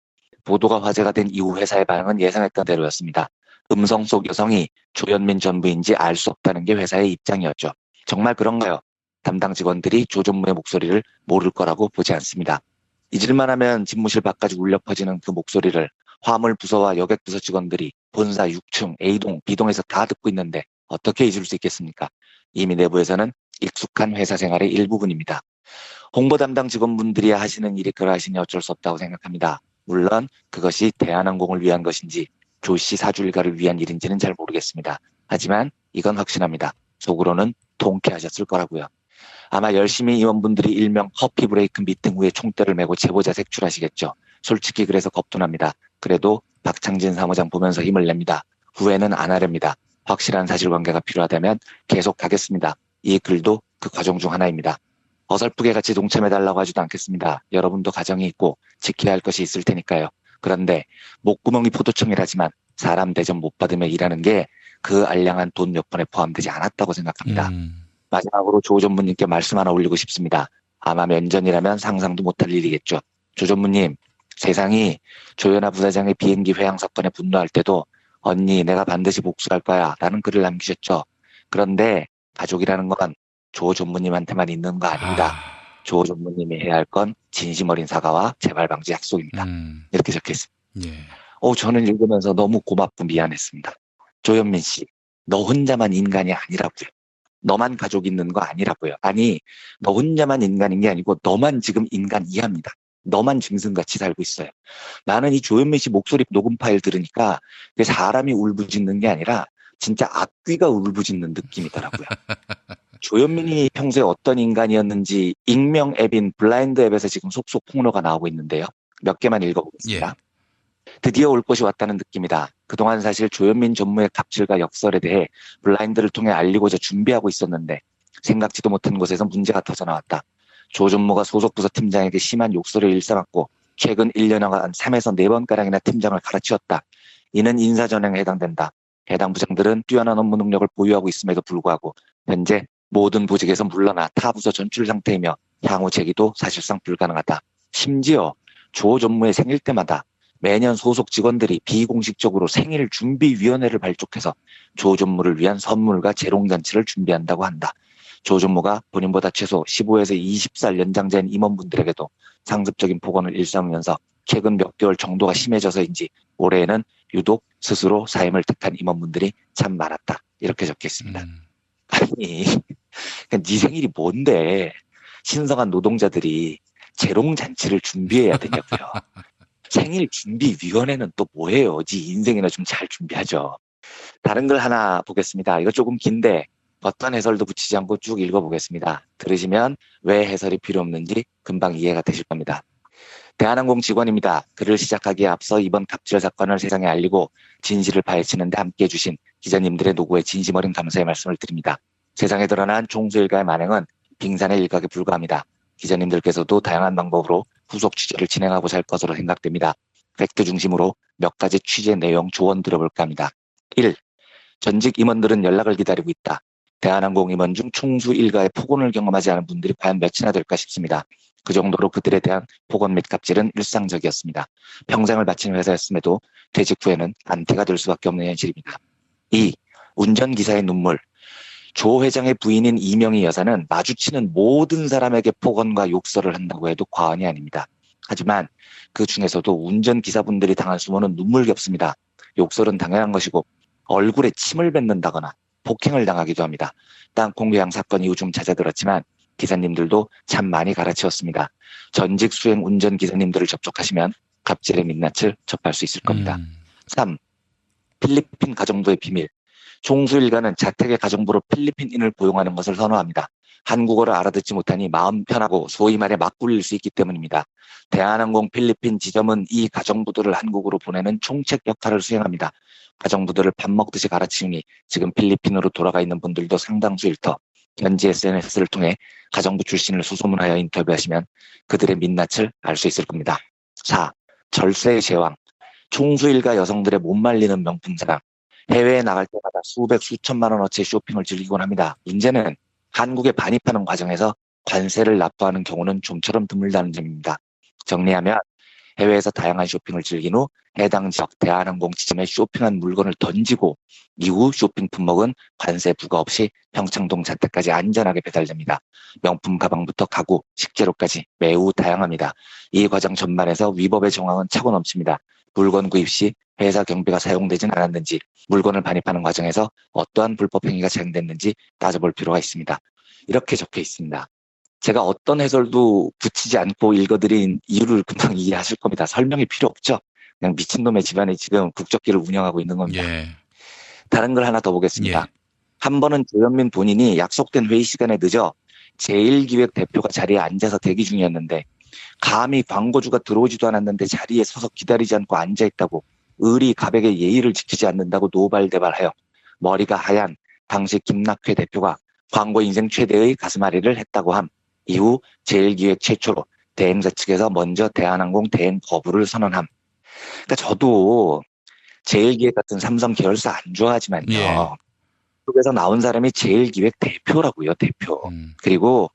보도가 화제가 된 이후 회사의 반응은 예상했던 대로였습니다. 음성 속 여성이 조현민 전무인지 알 수 없다는 게 회사의 입장이었죠. 정말 그런가요? 담당 직원들이 조 전무의 목소리를 모를 거라고 보지 않습니다. 잊을만 하면 집무실 밖까지 울려 퍼지는 그 목소리를 화물 부서와 여객 부서 직원들이 본사 6층, A동, B동에서 다 듣고 있는데 어떻게 잊을 수 있겠습니까? 이미 내부에서는 익숙한 회사 생활의 일부분입니다. 홍보 담당 직원분들이 하시는 일이 그러하시니 어쩔 수 없다고 생각합니다. 물론 그것이 대한항공을 위한 것인지 조씨 사주 일가를 위한 일인지는 잘 모르겠습니다. 하지만 이건 확신합니다. 속으로는 통쾌하셨을 거라고요. 아마 열심히 임원분들이 일명 커피 브레이크 미팅 후에 총대를 메고 제보자 색출하시겠죠. 솔직히 그래서 겁도 납니다. 그래도 박창진 사무장 보면서 힘을 냅니다. 후회는 안 하렵니다. 확실한 사실관계가 필요하다면 계속 가겠습니다. 이 글도 그 과정 중 하나입니다. 어설프게 같이 동참해달라고 하지도 않겠습니다. 여러분도 가정이 있고 지켜야 할 것이 있을 테니까요. 그런데 목구멍이 포도청이라지만 사람 대접 못 받으며 일하는 게 그 알량한 돈 몇 푼에 포함되지 않았다고 생각합니다. 마지막으로 조 전무님께 말씀 하나 올리고 싶습니다. 아마 면전이라면 상상도 못할 일이겠죠. 조 전무님, 세상이 조현아 부사장의 비행기 회항 사건에 분노할 때도 언니 내가 반드시 복수할 거야 라는 글을 남기셨죠. 그런데 가족이라는 건 조 전무님한테만 있는 거 아닙니다. 조 전무님이 해야 할 건 진심 어린 사과와 재발 방지 약속입니다. 이렇게 적혀있습니다. 저는 읽으면서 너무 고맙고 미안했습니다. 조현민 씨, 너 혼자만 인간이 아니라고요. 너만 가족 있는 거 아니라고요. 아니, 너 혼자만 인간인 게 아니고 너만 지금 인간 이하입니다. 너만 짐승같이 살고 있어요. 나는 이 조현민 씨 목소리 녹음 파일 들으니까 사람이 울부짖는 게 아니라 진짜 악귀가 울부짖는 느낌이더라고요. 조현민이 평소에 어떤 인간이었는지 익명 앱인 블라인드 앱에서 지금 속속 폭로가 나오고 있는데요. 몇 개만 읽어보겠습니다. 드디어 올 것이 왔다는 느낌이다. 그동안 사실 조현민 전무의 갑질과 역설에 대해 블라인드를 통해 알리고자 준비하고 있었는데 생각지도 못한 곳에서 문제가 터져나왔다. 조 전무가 소속 부서 팀장에게 심한 욕설을 일삼았고 최근 1년간 3에서 4번가량이나 팀장을 갈아치웠다. 이는 인사전형에 해당된다. 해당 부장들은 뛰어난 업무 능력을 보유하고 있음에도 불구하고 현재 모든 보직에서 물러나 타 부서 전출 상태이며 향후 재기도 사실상 불가능하다. 심지어 조 전무의 생일 때마다 매년 소속 직원들이 비공식적으로 생일 준비위원회를 발족해서 조 전무를 위한 선물과 재롱잔치를 준비한다고 한다. 조 전무가 본인보다 최소 15에서 20살 연장자인 임원분들에게도 상습적인 폭언을 일삼으면서 최근 몇 개월 정도가 심해져서인지 올해에는 유독 스스로 사임을 택한 임원분들이 참 많았다. 이렇게 적혀 있습니다. 아니, 네 생일이 뭔데 신성한 노동자들이 재롱잔치를 준비해야 되냐고요. 생일 준비위원회는 또 뭐예요? 지 인생이나 좀 잘 준비하죠. 다른 글 하나 보겠습니다. 이거 조금 긴데 어떤 해설도 붙이지 않고 쭉 읽어보겠습니다. 들으시면 왜 해설이 필요 없는지 금방 이해가 되실 겁니다. 대한항공 직원입니다. 글을 시작하기에 앞서 이번 갑질 사건을 세상에 알리고 진실을 파헤치는 데 함께해 주신 기자님들의 노고에 진심 어린 감사의 말씀을 드립니다. 세상에 드러난 총수 일가의 만행은 빙산의 일각에 불과합니다. 기자님들께서도 다양한 방법으로 후속 취재를 진행하고자 할 것으로 생각됩니다. 팩트 중심으로 몇 가지 취재 내용 조언 드려볼까 합니다. 1. 전직 임원들은 연락을 기다리고 있다. 대한항공 임원 중 총수 일가의 폭언을 경험하지 않은 분들이 과연 몇이나 될까 싶습니다. 그 정도로 그들에 대한 폭언 및 갑질은 일상적이었습니다. 평생을 바친 회사였음에도 퇴직 후에는 안티가 될 수밖에 없는 현실입니다. 2. 운전기사의 눈물. 조 회장의 부인인 이명희 여사는 마주치는 모든 사람에게 폭언과 욕설을 한다고 해도 과언이 아닙니다. 하지만 그 중에서도 운전기사분들이 당한 수모는 눈물겹습니다. 욕설은 당연한 것이고 얼굴에 침을 뱉는다거나 폭행을 당하기도 합니다. 땅콩 교양 사건 이후 좀 잦아들었지만 기사님들도 참 많이 갈아치웠습니다. 전직 수행 운전기사님들을 접촉하시면 갑질의 민낯을 접할 수 있을 겁니다. 3. 필리핀 가정부의 비밀. 총수 일가는 자택의 가정부로 필리핀인을 고용하는 것을 선호합니다. 한국어를 알아듣지 못하니 마음 편하고 소위 말해 막 굴릴 수 있기 때문입니다. 대한항공 필리핀 지점은 이 가정부들을 한국으로 보내는 총책 역할을 수행합니다. 가정부들을 밥 먹듯이 갈아치우니 지금 필리핀으로 돌아가 있는 분들도 상당수일 터 현지 SNS를 통해 가정부 출신을 수소문하여 인터뷰하시면 그들의 민낯을 알 수 있을 겁니다. 4. 절세의 제왕. 총수 일가 여성들의 못 말리는 명품 자랑. 해외에 나갈 때마다 수백 수천만 원어치의 쇼핑을 즐기곤 합니다. 문제는 한국에 반입하는 과정에서 관세를 납부하는 경우는 좀처럼 드물다는 점입니다. 정리하면 해외에서 다양한 쇼핑을 즐긴 후 해당 지역 대한항공 지점에 쇼핑한 물건을 던지고 이후 쇼핑 품목은 관세 부과 없이 평창동 자택까지 안전하게 배달됩니다. 명품 가방부터 가구, 식재료까지 매우 다양합니다. 이 과정 전반에서 위법의 정황은 차고 넘칩니다. 물건 구입 시 회사 경비가 사용되진 않았는지, 물건을 반입하는 과정에서 어떠한 불법 행위가 진행됐는지 따져볼 필요가 있습니다. 이렇게 적혀 있습니다. 제가 어떤 해설도 붙이지 않고 읽어드린 이유를 금방 이해하실 겁니다. 설명이 필요 없죠. 그냥 미친놈의 집안이 지금 국적기를 운영하고 있는 겁니다. 예. 다른 걸 하나 더 보겠습니다. 예. 한 번은 조현민 본인이 약속된 회의 시간에 늦어 제1기획 대표가 자리에 앉아서 대기 중이었는데 감히 광고주가 들어오지도 않았는데 자리에 서서 기다리지 않고 앉아있다고 의리 가백의 예의를 지키지 않는다고 노발대발하여 머리가 하얀 당시 김낙회 대표가 광고 인생 최대의 가슴앓이를 했다고 함. 이후 제1기획 최초로 대행사 측에서 먼저 대한항공 대행 거부를 선언함. 그러니까 저도 제1기획 같은 삼성 계열사 안 좋아하지만요. 예. 그래서 나온 사람이 제1기획 대표라고요, 대표. 그리고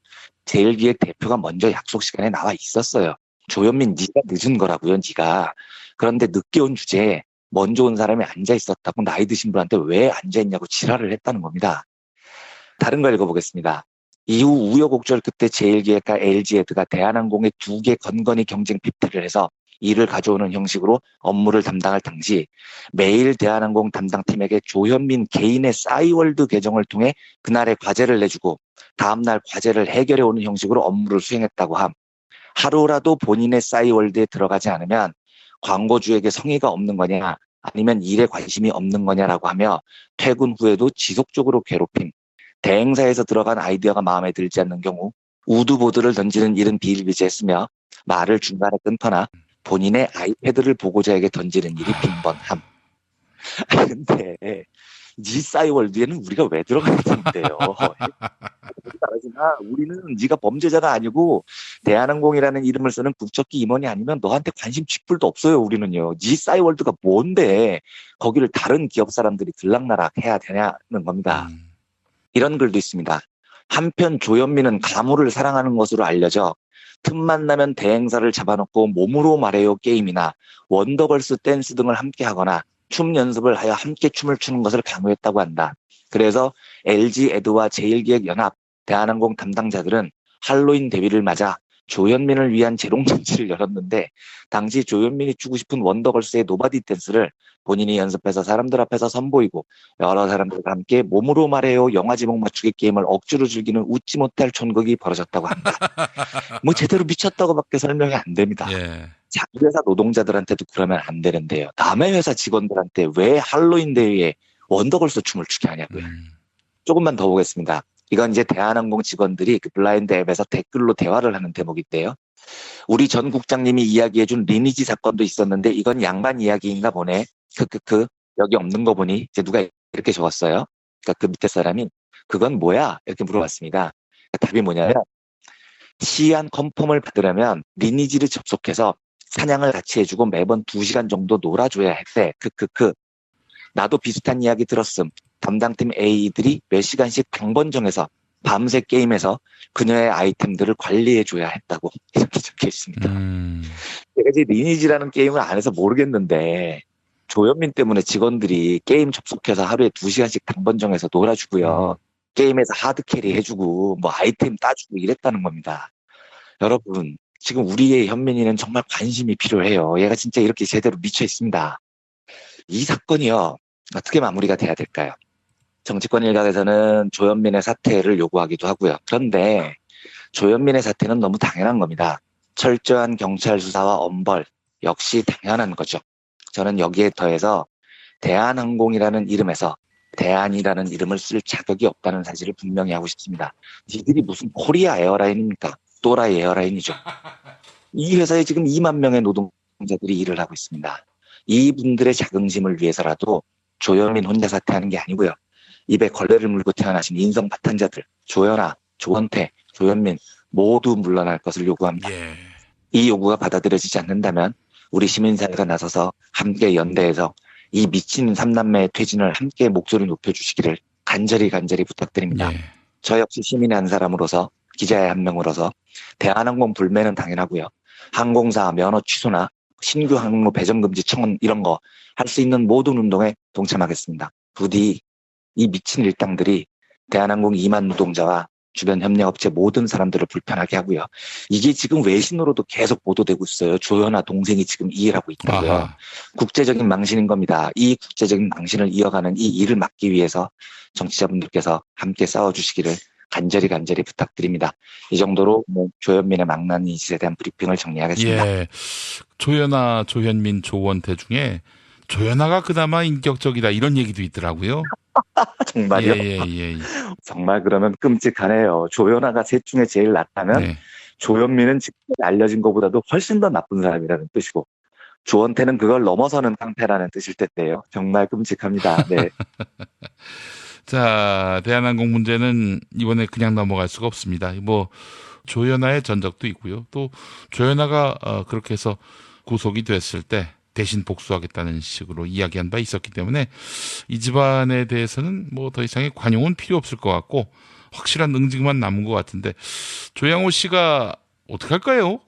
제1기획 대표가 먼저 약속 시간에 나와 있었어요. 조현민, 네가 늦은 거라고요, 네가. 그런데 늦게 온 주제에 먼저 온 사람이 앉아 있었다고 나이 드신 분한테 왜 앉아 있냐고 지랄을 했다는 겁니다. 다른 거 읽어보겠습니다. 이후 우여곡절 끝에 제1기획과 LG에드가 대한항공에 2개 건건히 경쟁 핍태를 해서 이를 가져오는 형식으로 업무를 담당할 당시 매일 대한항공 담당팀에게 조현민 개인의 싸이월드 계정을 통해 그날의 과제를 내주고 다음날 과제를 해결해 오는 형식으로 업무를 수행했다고 함. 하루라도 본인의 싸이월드에 들어가지 않으면 광고주에게 성의가 없는 거냐 아니면 일에 관심이 없는 거냐라고 하며 퇴근 후에도 지속적으로 괴롭힘, 대행사에서 들어간 아이디어가 마음에 들지 않는 경우 우드보드를 던지는 일은 비일비재했으며 말을 중간에 끊거나 본인의 아이패드를 보고자에게 던지는 일이 빈번함. 근데 네 싸이월드에는 우리가 왜 들어가야 되는데요? 우리는 네가 범죄자가 아니고 대한항공이라는 이름을 쓰는 국적기 임원이 아니면 너한테 관심 쥐뿔도 없어요. 우리는요. 네 싸이월드가 뭔데 거기를 다른 기업 사람들이 들락날락 해야 되냐는 겁니다. 이런 글도 있습니다. 한편 조현민은 가물을 사랑하는 것으로 알려져 틈만 나면 대행사를 잡아놓고 몸으로 말해요 게임이나 원더걸스 댄스 등을 함께 하거나 춤 연습을 하여 함께 춤을 추는 것을 강요했다고 한다. 그래서 LG 에드와 제1기획 연합, 대한항공 담당자들은 할로윈 대위를 맞아 조현민을 위한 재롱잔치를 열었는데 당시 조현민이 추고 싶은 원더걸스의 노바디 댄스를 본인이 연습해서 사람들 앞에서 선보이고 여러 사람들과 함께 몸으로 말해요 영화 제목 맞추기 게임을 억지로 즐기는 웃지 못할 촌극이 벌어졌다고 합니다. 뭐 제대로 미쳤다고밖에 설명이 안 됩니다. 예. 자기 회사 노동자들한테도 그러면 안 되는데요. 남의 회사 직원들한테 왜 할로윈 대회에 원더걸스 춤을 추게 하냐고요. 조금만 더 보겠습니다. 이건 이제 대한항공 직원들이 그 블라인드 앱에서 댓글로 대화를 하는 대목인데요. 우리 전 국장님이 이야기해준 리니지 사건도 있었는데 이건 양반 이야기인가 보네. 여기 없는 거 보니 이제 누가 이렇게 적었어요. 그러니까 그 밑에 사람이 그건 뭐야? 이렇게 물어봤습니다. 그러니까 답이 뭐냐면 시한 컨펌을 받으려면 리니지를 접속해서 사냥을 같이 해주고 매번 2시간 정도 놀아줘야 했대. 나도 비슷한 이야기 들었음. 담당팀 A들이 몇 시간씩 당번 정해서 밤새 게임에서 그녀의 아이템들을 관리해줘야 했다고 이렇게 적혀 있습니다. 제가 이제 리니지라는 게임을 안 해서 모르겠는데 조현민 때문에 직원들이 게임 접속해서 하루에 2시간씩 당번 정해서 놀아주고요. 게임에서 하드캐리 해주고 뭐 아이템 따주고 이랬다는 겁니다. 여러분, 지금 우리의 현민이는 정말 관심이 필요해요. 얘가 진짜 이렇게 제대로 미쳐 있습니다. 이 사건이요, 어떻게 마무리가 돼야 될까요? 정치권 일각에서는 조현민의 사퇴를 요구하기도 하고요. 그런데 조현민의 사퇴는 너무 당연한 겁니다. 철저한 경찰 수사와 엄벌 역시 당연한 거죠. 저는 여기에 더해서 대한항공이라는 이름에서 대한이라는 이름을 쓸 자격이 없다는 사실을 분명히 하고 싶습니다. 니들이 무슨 코리아 에어라인입니까? 또라이 에어라인이죠. 이 회사에 지금 2만 명의 노동자들이 일을 하고 있습니다. 이분들의 자긍심을 위해서라도 조현민 혼자 사퇴하는 게 아니고요. 입에 걸레를 물고 태어나신 인성 파탄자들, 조현아, 조원태, 조현민 모두 물러날 것을 요구합니다. 이 요구가 받아들여지지 않는다면 우리 시민사회가 나서서 함께 연대해서 이 미친 3남매의 퇴진을 함께 목소리 높여주시기를 간절히 부탁드립니다. 저 역시 시민의 한 사람으로서, 기자의 한 명으로서 대한항공 불매는 당연하고요. 항공사 면허 취소나 신규 항로 배정금지 청원 이런 거 할 수 있는 모든 운동에 동참하겠습니다. 부디 이 미친 일당들이 대한항공 2만 노동자와 주변 협력업체 모든 사람들을 불편하게 하고요. 이게 지금 외신으로도 계속 보도되고 있어요. 조현아 동생이 지금 이 일하고 있다고요. 아하. 국제적인 망신인 겁니다. 이 국제적인 망신을 이어가는 이 일을 막기 위해서 정치자분들께서 함께 싸워주시기를 간절히 부탁드립니다. 이 정도로 조현민의 망나니 짓에 대한 브리핑을 정리하겠습니다. 예, 조현아, 조현민, 조원태 중에 조현아가 그나마 인격적이다 이런 얘기도 있더라고요. 정말요? 예. 정말 그러면 끔찍하네요. 조현아가 셋 중에 제일 낫다면 조현민은 지금 알려진 것보다도 훨씬 더 나쁜 사람이라는 뜻이고 조원태는 그걸 넘어서는 깡패라는 뜻일 텐데요. 정말 끔찍합니다. 네. 자, 대한항공 문제는 이번에 그냥 넘어갈 수가 없습니다. 뭐 조현아의 전적도 있고요. 또 조현아가 그렇게 해서 구속이 됐을 때 대신 복수하겠다는 식으로 이야기한 바 있었기 때문에 이 집안에 대해서는 뭐 더 이상의 관용은 필요 없을 것 같고 확실한 응징만 남은 것 같은데 조양호 씨가 어떡할까요?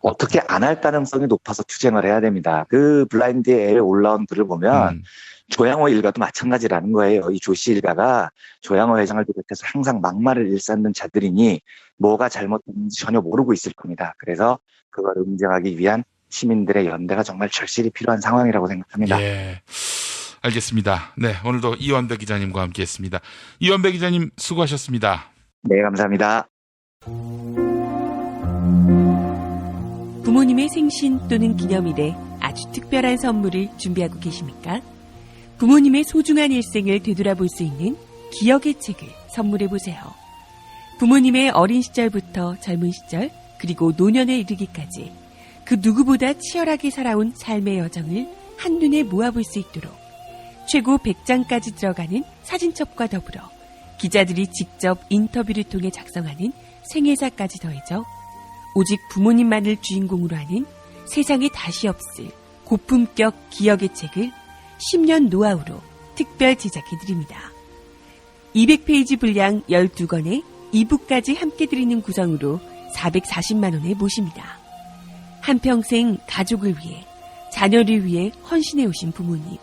어떻게 안 할 가능성이 높아서 투쟁을 해야 됩니다. 그 블라인드에 올라온 글을 보면 조양호 일가도 마찬가지라는 거예요. 이 조씨 일가가 조양호 회장을 비롯해서 항상 막말을 일삼는 자들이니 뭐가 잘못됐는지 전혀 모르고 있을 겁니다. 그래서 그걸 응징하기 위한 시민들의 연대가 정말 절실히 필요한 상황이라고 생각합니다. 예, 알겠습니다. 네, 오늘도 이완배 기자님과 함께했습니다. 이완배 기자님 수고하셨습니다. 네, 감사합니다. 부모님의 생신 또는 기념일에 아주 특별한 선물을 준비하고 계십니까? 부모님의 소중한 일생을 되돌아볼 수 있는 기억의 책을 선물해보세요. 부모님의 어린 시절부터 젊은 시절 그리고 노년에 이르기까지 그 누구보다 치열하게 살아온 삶의 여정을 한눈에 모아볼 수 있도록 최고 100장까지 들어가는 사진첩과 더불어 기자들이 직접 인터뷰를 통해 작성하는 생애사까지 더해져 오직 부모님만을 주인공으로 하는 세상에 다시 없을 고품격 기억의 책을 10년 노하우로 특별 제작해드립니다. 200페이지 분량 12권에 2부까지 함께 드리는 구성으로 440만 원에 모십니다. 한평생 가족을 위해, 자녀를 위해 헌신해 오신 부모님.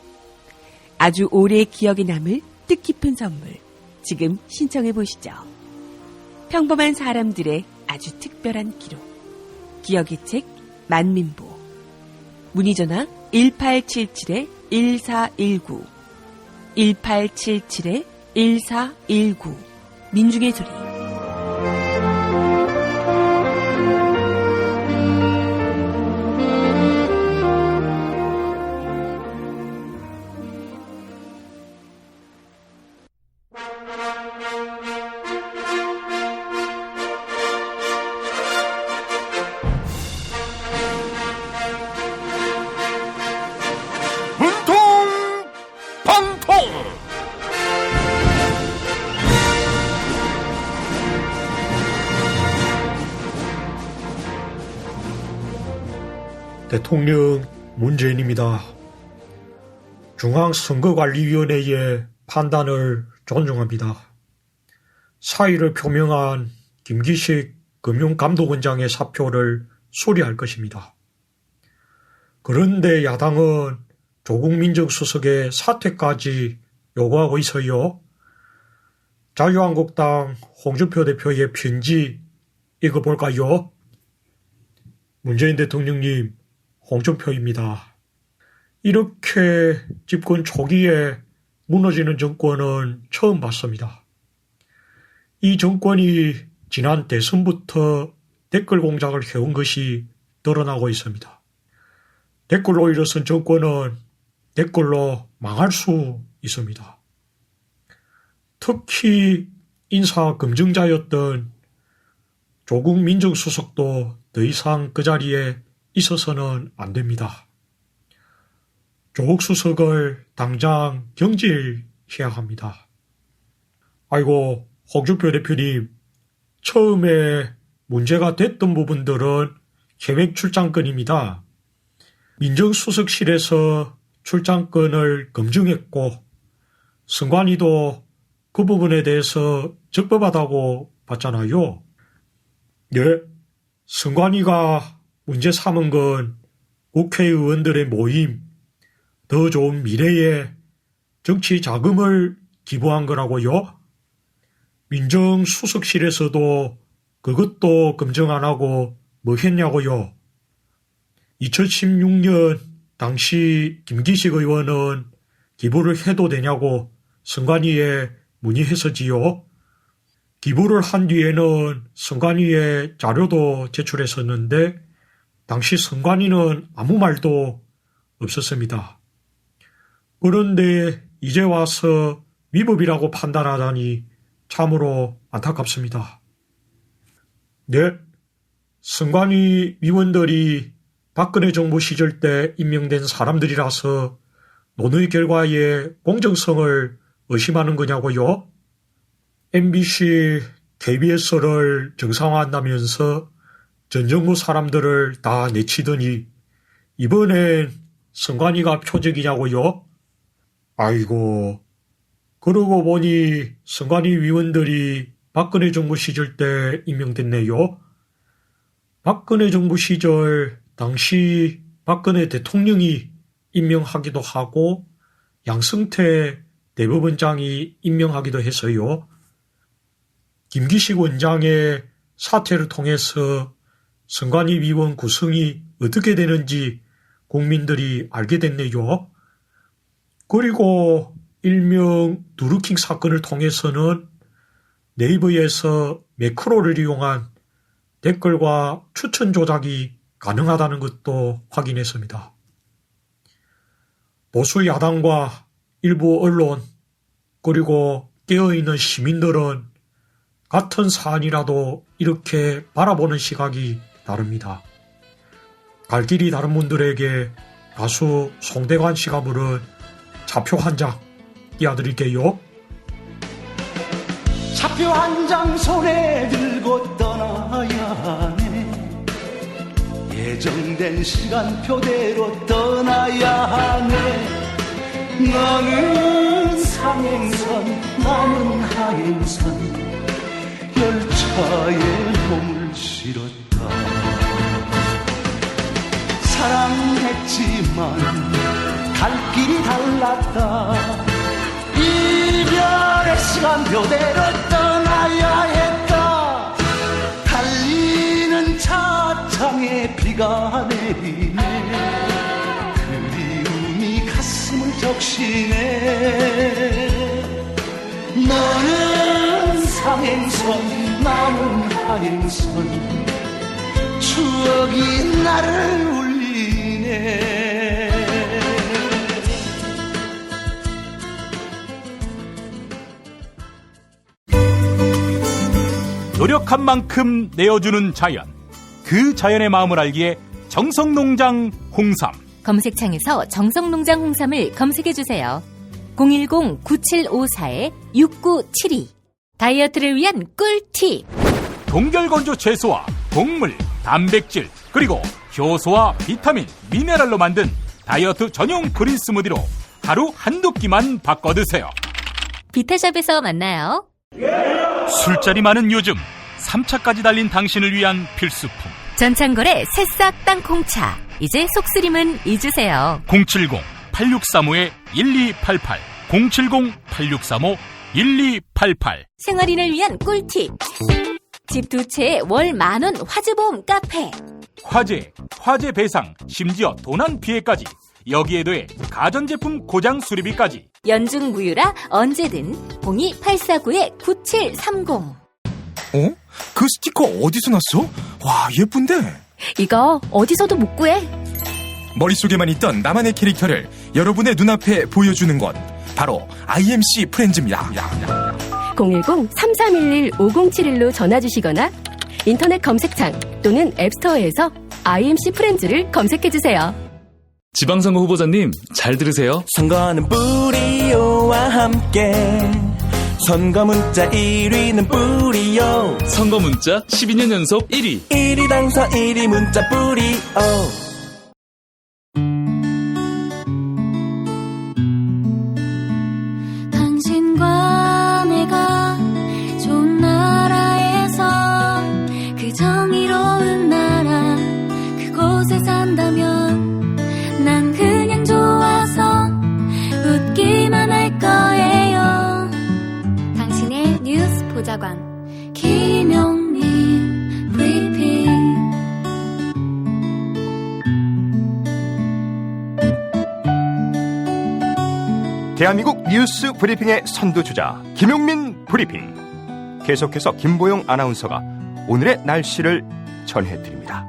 아주 오래 기억에 남을 뜻깊은 선물. 지금 신청해 보시죠. 평범한 사람들의 아주 특별한 기록. 기억의 책 만민보. 문의전화 1877-1419 1877-1419 민중의 소리. 대통령 문재인입니다. 중앙선거관리위원회의 판단을 존중합니다. 사의를 표명한 김기식 금융감독원장의 사표를 수리할 것입니다. 그런데 야당은 조국 민정수석의 사퇴까지 요구하고 있어요. 자유한국당 홍준표 대표의 편지 읽어볼까요? 문재인 대통령님, 홍준표입니다. 이렇게 집권 초기에 무너지는 정권은 처음 봤습니다. 이 정권이 지난 대선부터 댓글 공작을 해온 것이 드러나고 있습니다. 댓글로 일어선 정권은 댓글로 망할 수 있습니다. 특히 인사검증자였던 조국 민정수석도 더 이상 그 자리에 있어서는 안 됩니다. 조국 수석을 당장 경질해야 합니다. 아이고, 홍준표 대표님, 처음에 문제가 됐던 부분들은 계획 출장권입니다. 민정수석실에서 출장권을 검증했고 선관위도 그 부분에 대해서 적법하다고 봤잖아요. 네, 선관위가 문제 삼은 건 국회의원들의 모임, 더 좋은 미래에 정치 자금을 기부한 거라고요? 민정수석실에서도 그것도 검증 안 하고 뭐 했냐고요? 2016년 당시 김기식 의원은 기부를 해도 되냐고 선관위에 문의했었지요. 기부를 한 뒤에는 선관위에 자료도 제출했었는데 당시 선관위는 아무 말도 없었습니다. 그런데 이제 와서 위법이라고 판단하다니 참으로 안타깝습니다. 네, 선관위 위원들이 박근혜 정부 시절 때 임명된 사람들이라서 논의 결과의 공정성을 의심하는 거냐고요? MBC, KBS를 정상화한다면서 전 정부 사람들을 다 내치더니 이번엔 선관위가 표적이냐고요? 아이고, 그러고 보니 선관위 위원들이 박근혜 정부 시절 때 임명됐네요. 박근혜 정부 시절 당시 박근혜 대통령이 임명하기도 하고 양승태 대법원장이 임명하기도 했어요. 김기식 원장의 사퇴를 통해서 선관위 위원 구성이 어떻게 되는지 국민들이 알게 됐네요. 그리고 일명 드루킹 사건을 통해서는 네이버에서 매크로를 이용한 댓글과 추천 조작이 가능하다는 것도 확인했습니다. 보수 야당과 일부 언론 그리고 깨어있는 시민들은 같은 사안이라도 이렇게 바라보는 시각이 다릅니다. 갈 길이 다른 분들에게 가수 송대관 씨가 부른 차표 한 장 띄워드릴게요. 차표 한 장 손에 들고 떠나야 하네. 예정된 시간표대로 떠나야 하네. 너는 상행선, 나는 하행선. 열차에 몸을 실었다. 사랑했지만 갈 길이 달랐다. 이별의 시간표대로 떠나야 했다. 달리는 차창에 비가 내리네. 그리움이 가슴을 적시네. 너는 상행선, 나는 하행선. 추억이 나를 울리네. 노력한 만큼 내어주는 자연, 그 자연의 마음을 알기에 정성농장 홍삼. 검색창에서 정성농장 홍삼을 검색해주세요. 010-9754-6972. 다이어트를 위한 꿀팁. 동결건조 채소와 곡물, 단백질, 그리고 효소와 비타민, 미네랄로 만든 다이어트 전용 그린 스무디로 하루 한두 끼만 바꿔 드세요. 비타샵에서 만나요. 술자리 많은 요즘 3차까지 달린 당신을 위한 필수품. 전창걸의 새싹 땅콩차. 이제 속쓰림은 잊으세요. 070-8635-1288 070-8635-1288 생활인을 위한 꿀팁. 집 두 채에 월 10,000원 화재보험 카페. 화재 배상, 심지어 도난 피해까지. 여기에 더해 가전제품 고장 수리비까지. 연중 무휴라 언제든 02849-9730. 어? 그 스티커 어디서 났어? 와, 예쁜데? 이거 어디서도 못 구해. 머릿속에만 있던 나만의 캐릭터를 여러분의 눈앞에 보여주는 것. 바로 IMC 프렌즈입니다. 010-3311-5071로 전화주시거나 인터넷 검색창 또는 앱스토어에서 IMC 프렌즈를 검색해주세요. 지방선거 후보자님, 잘 들으세요. 선거는 뿌리오와 함께. 선거 문자 1위는 뿌리오. 선거 문자 12년 연속 1위. 1위 당선 1위 문자 뿌리오. 당신과 내가 좋은 나라에서 그 정의로운 나라 그곳에 산다면 난 그냥 좋아서 웃기만 할 거예요. 당신의 뉴스 보좌관 김용민 브리핑. 대한민국 뉴스 브리핑의 선두주자 김용민 브리핑. 계속해서 김보영 아나운서가 오늘의 날씨를 전해드립니다.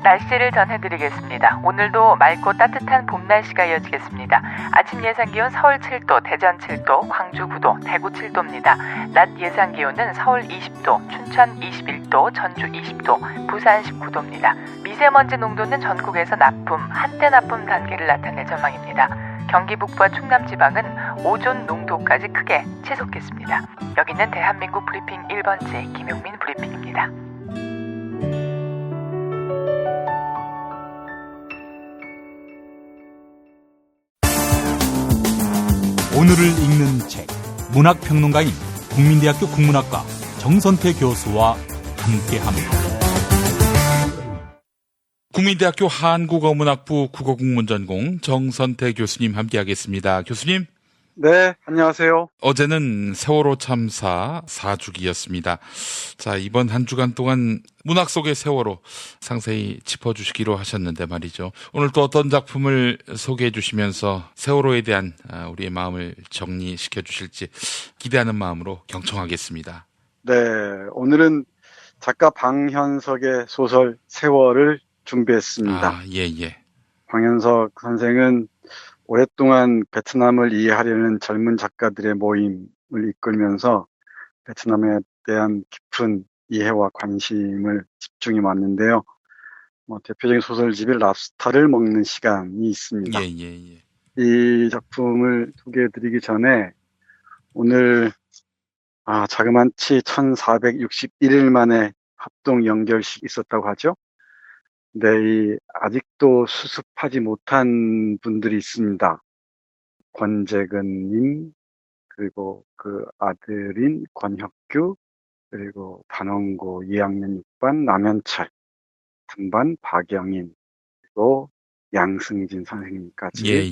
날씨를 전해드리겠습니다. 오늘도 맑고 따뜻한 봄 날씨가 이어지겠습니다. 아침 예상 기온 서울 7도, 대전 7도, 광주 9도, 대구 7도입니다. 낮 예상 기온은 서울 20도, 춘천 21도, 전주 20도, 부산 19도입니다. 미세먼지 농도는 전국에서 나쁨, 한때 나쁨 단계를 나타낼 전망입니다. 경기 북부와 충남 지방은 오존 농도까지 크게 치솟겠습니다. 여기는 대한민국 브리핑 1번지 김용민 브리핑입니다. 오늘을 읽는 책, 문학평론가인 국민대학교 국문학과 정선태 교수와 함께합니다. 국민대학교 한국어문학부 국어국문전공 정선태 교수님 함께하겠습니다. 교수님. 네, 안녕하세요. 어제는 세월호 참사 4주기였습니다. 자, 이번 한 주간 동안 문학 속의 세월호 상세히 짚어주시기로 하셨는데 말이죠. 오늘 또 어떤 작품을 소개해 주시면서 세월호에 대한 우리의 마음을 정리시켜 주실지 기대하는 마음으로 경청하겠습니다. 네, 오늘은 작가 방현석의 소설 세월을 준비했습니다. 예. 방현석 선생은 오랫동안 베트남을 이해하려는 젊은 작가들의 모임을 이끌면서 베트남에 대한 깊은 이해와 관심을 집중해 왔는데요. 대표적인 소설집이 랍스타를 먹는 시간이 있습니다. 예. 이 작품을 소개해드리기 전에 오늘 자그만치 1461일 만에 합동 연결식 있었다고 하죠. 네, 아직도 수습하지 못한 분들이 있습니다. 권재근님, 그리고 그 아들인 권혁규, 그리고 단원고 2학년 6반 남현철, 3반 박영인, 그리고 양승진 선생님까지. 예.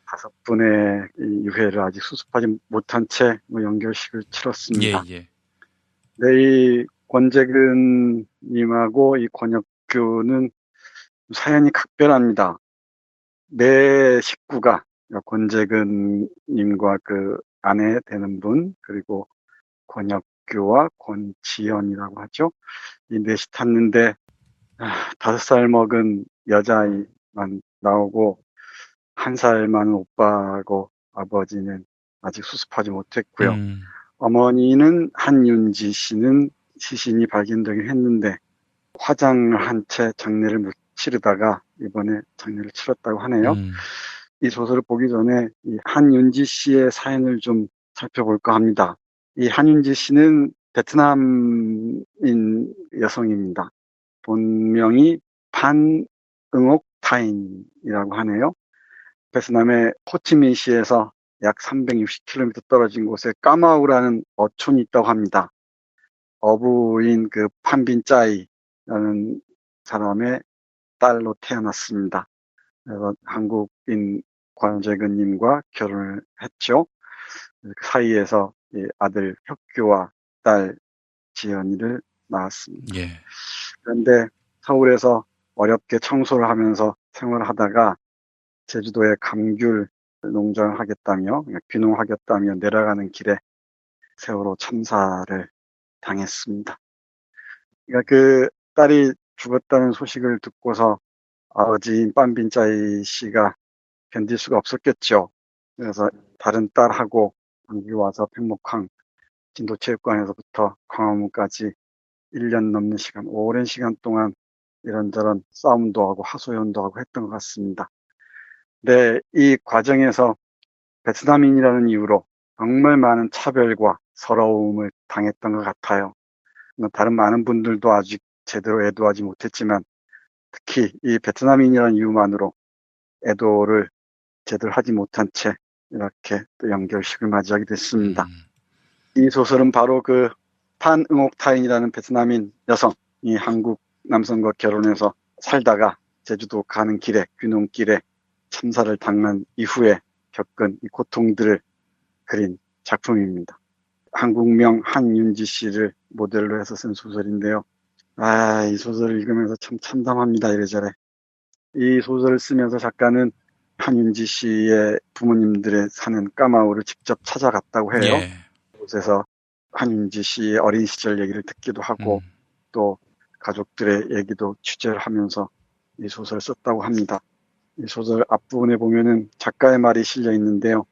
5분의 이 유해를 아직 수습하지 못한 채 연결식을 치렀습니다. 예. 네, 이 권재근님하고 이 권혁규는 사연이 각별합니다. 내 식구가 권재근님과 그 아내 되는 분, 그리고 권혁규와 권지연이라고 하죠. 이 넷이 탔는데 5살 먹은 여자아이만 나오고 1살 많은 오빠하고 아버지는 아직 수습하지 못했고요. 어머니는 한윤지 씨는 시신이 발견되긴 했는데 화장을 한 채 장례를 못 치르다가 이번에 장례를 치렀다고 하네요. 이 소설을 보기 전에 이 한윤지 씨의 사연을 좀 살펴볼까 합니다. 이 한윤지 씨는 베트남인 여성입니다. 본명이 판응옥타인이라고 하네요. 베트남의 호치민시에서 약 360km 떨어진 곳에 까마우라는 어촌이 있다고 합니다. 어부인 그 판빈짜이라는 사람의 딸로 태어났습니다. 그래서 한국인 권재근님과 결혼을 했죠. 그 사이에서 아들 혁규와 딸 지연이를 낳았습니다. 예. 그런데 서울에서 어렵게 청소를 하면서 생활을 하다가 제주도에 감귤 농장을 하겠다며 귀농하겠다며 내려가는 길에 세월호 참사를 당했습니다. 그러니까 그 딸이 죽었다는 소식을 듣고서 아버지인 빤빈짜이 씨가 견딜 수가 없었겠죠. 그래서 다른 딸하고 한국에 와서 백목항 진도체육관에서부터 광화문까지 1년 넘는 시간, 오랜 시간 동안 이런저런 싸움도 하고 하소연도 하고 했던 것 같습니다. 네, 이 과정에서 베트남인이라는 이유로 정말 많은 차별과 서러움을 당했던 것 같아요. 다른 많은 분들도 아직 제대로 애도하지 못했지만 특히 이 베트남인이라는 이유만으로 애도를 제대로 하지 못한 채 이렇게 또 영결식을 맞이하게 됐습니다. 이 소설은 바로 그 판응옥타인이라는 베트남인 여성이 한국 남성과 결혼해서 살다가 제주도 가는 길에 귀농길에 참사를 당한 이후에 겪은 이 고통들을 그린 작품입니다. 한국명 한윤지 씨를 모델로 해서 쓴 소설인데요. 이 소설을 읽으면서 참 참담합니다. 이래저래. 이 소설을 쓰면서 작가는 한윤지 씨의 부모님들의 사는 까마우를 직접 찾아갔다고 해요. 예. 그곳에서 한윤지 씨의 어린 시절 얘기를 듣기도 하고 또 가족들의 얘기도 취재를 하면서 이 소설을 썼다고 합니다. 이 소설 앞부분에 보면은 작가의 말이 실려 있는데요.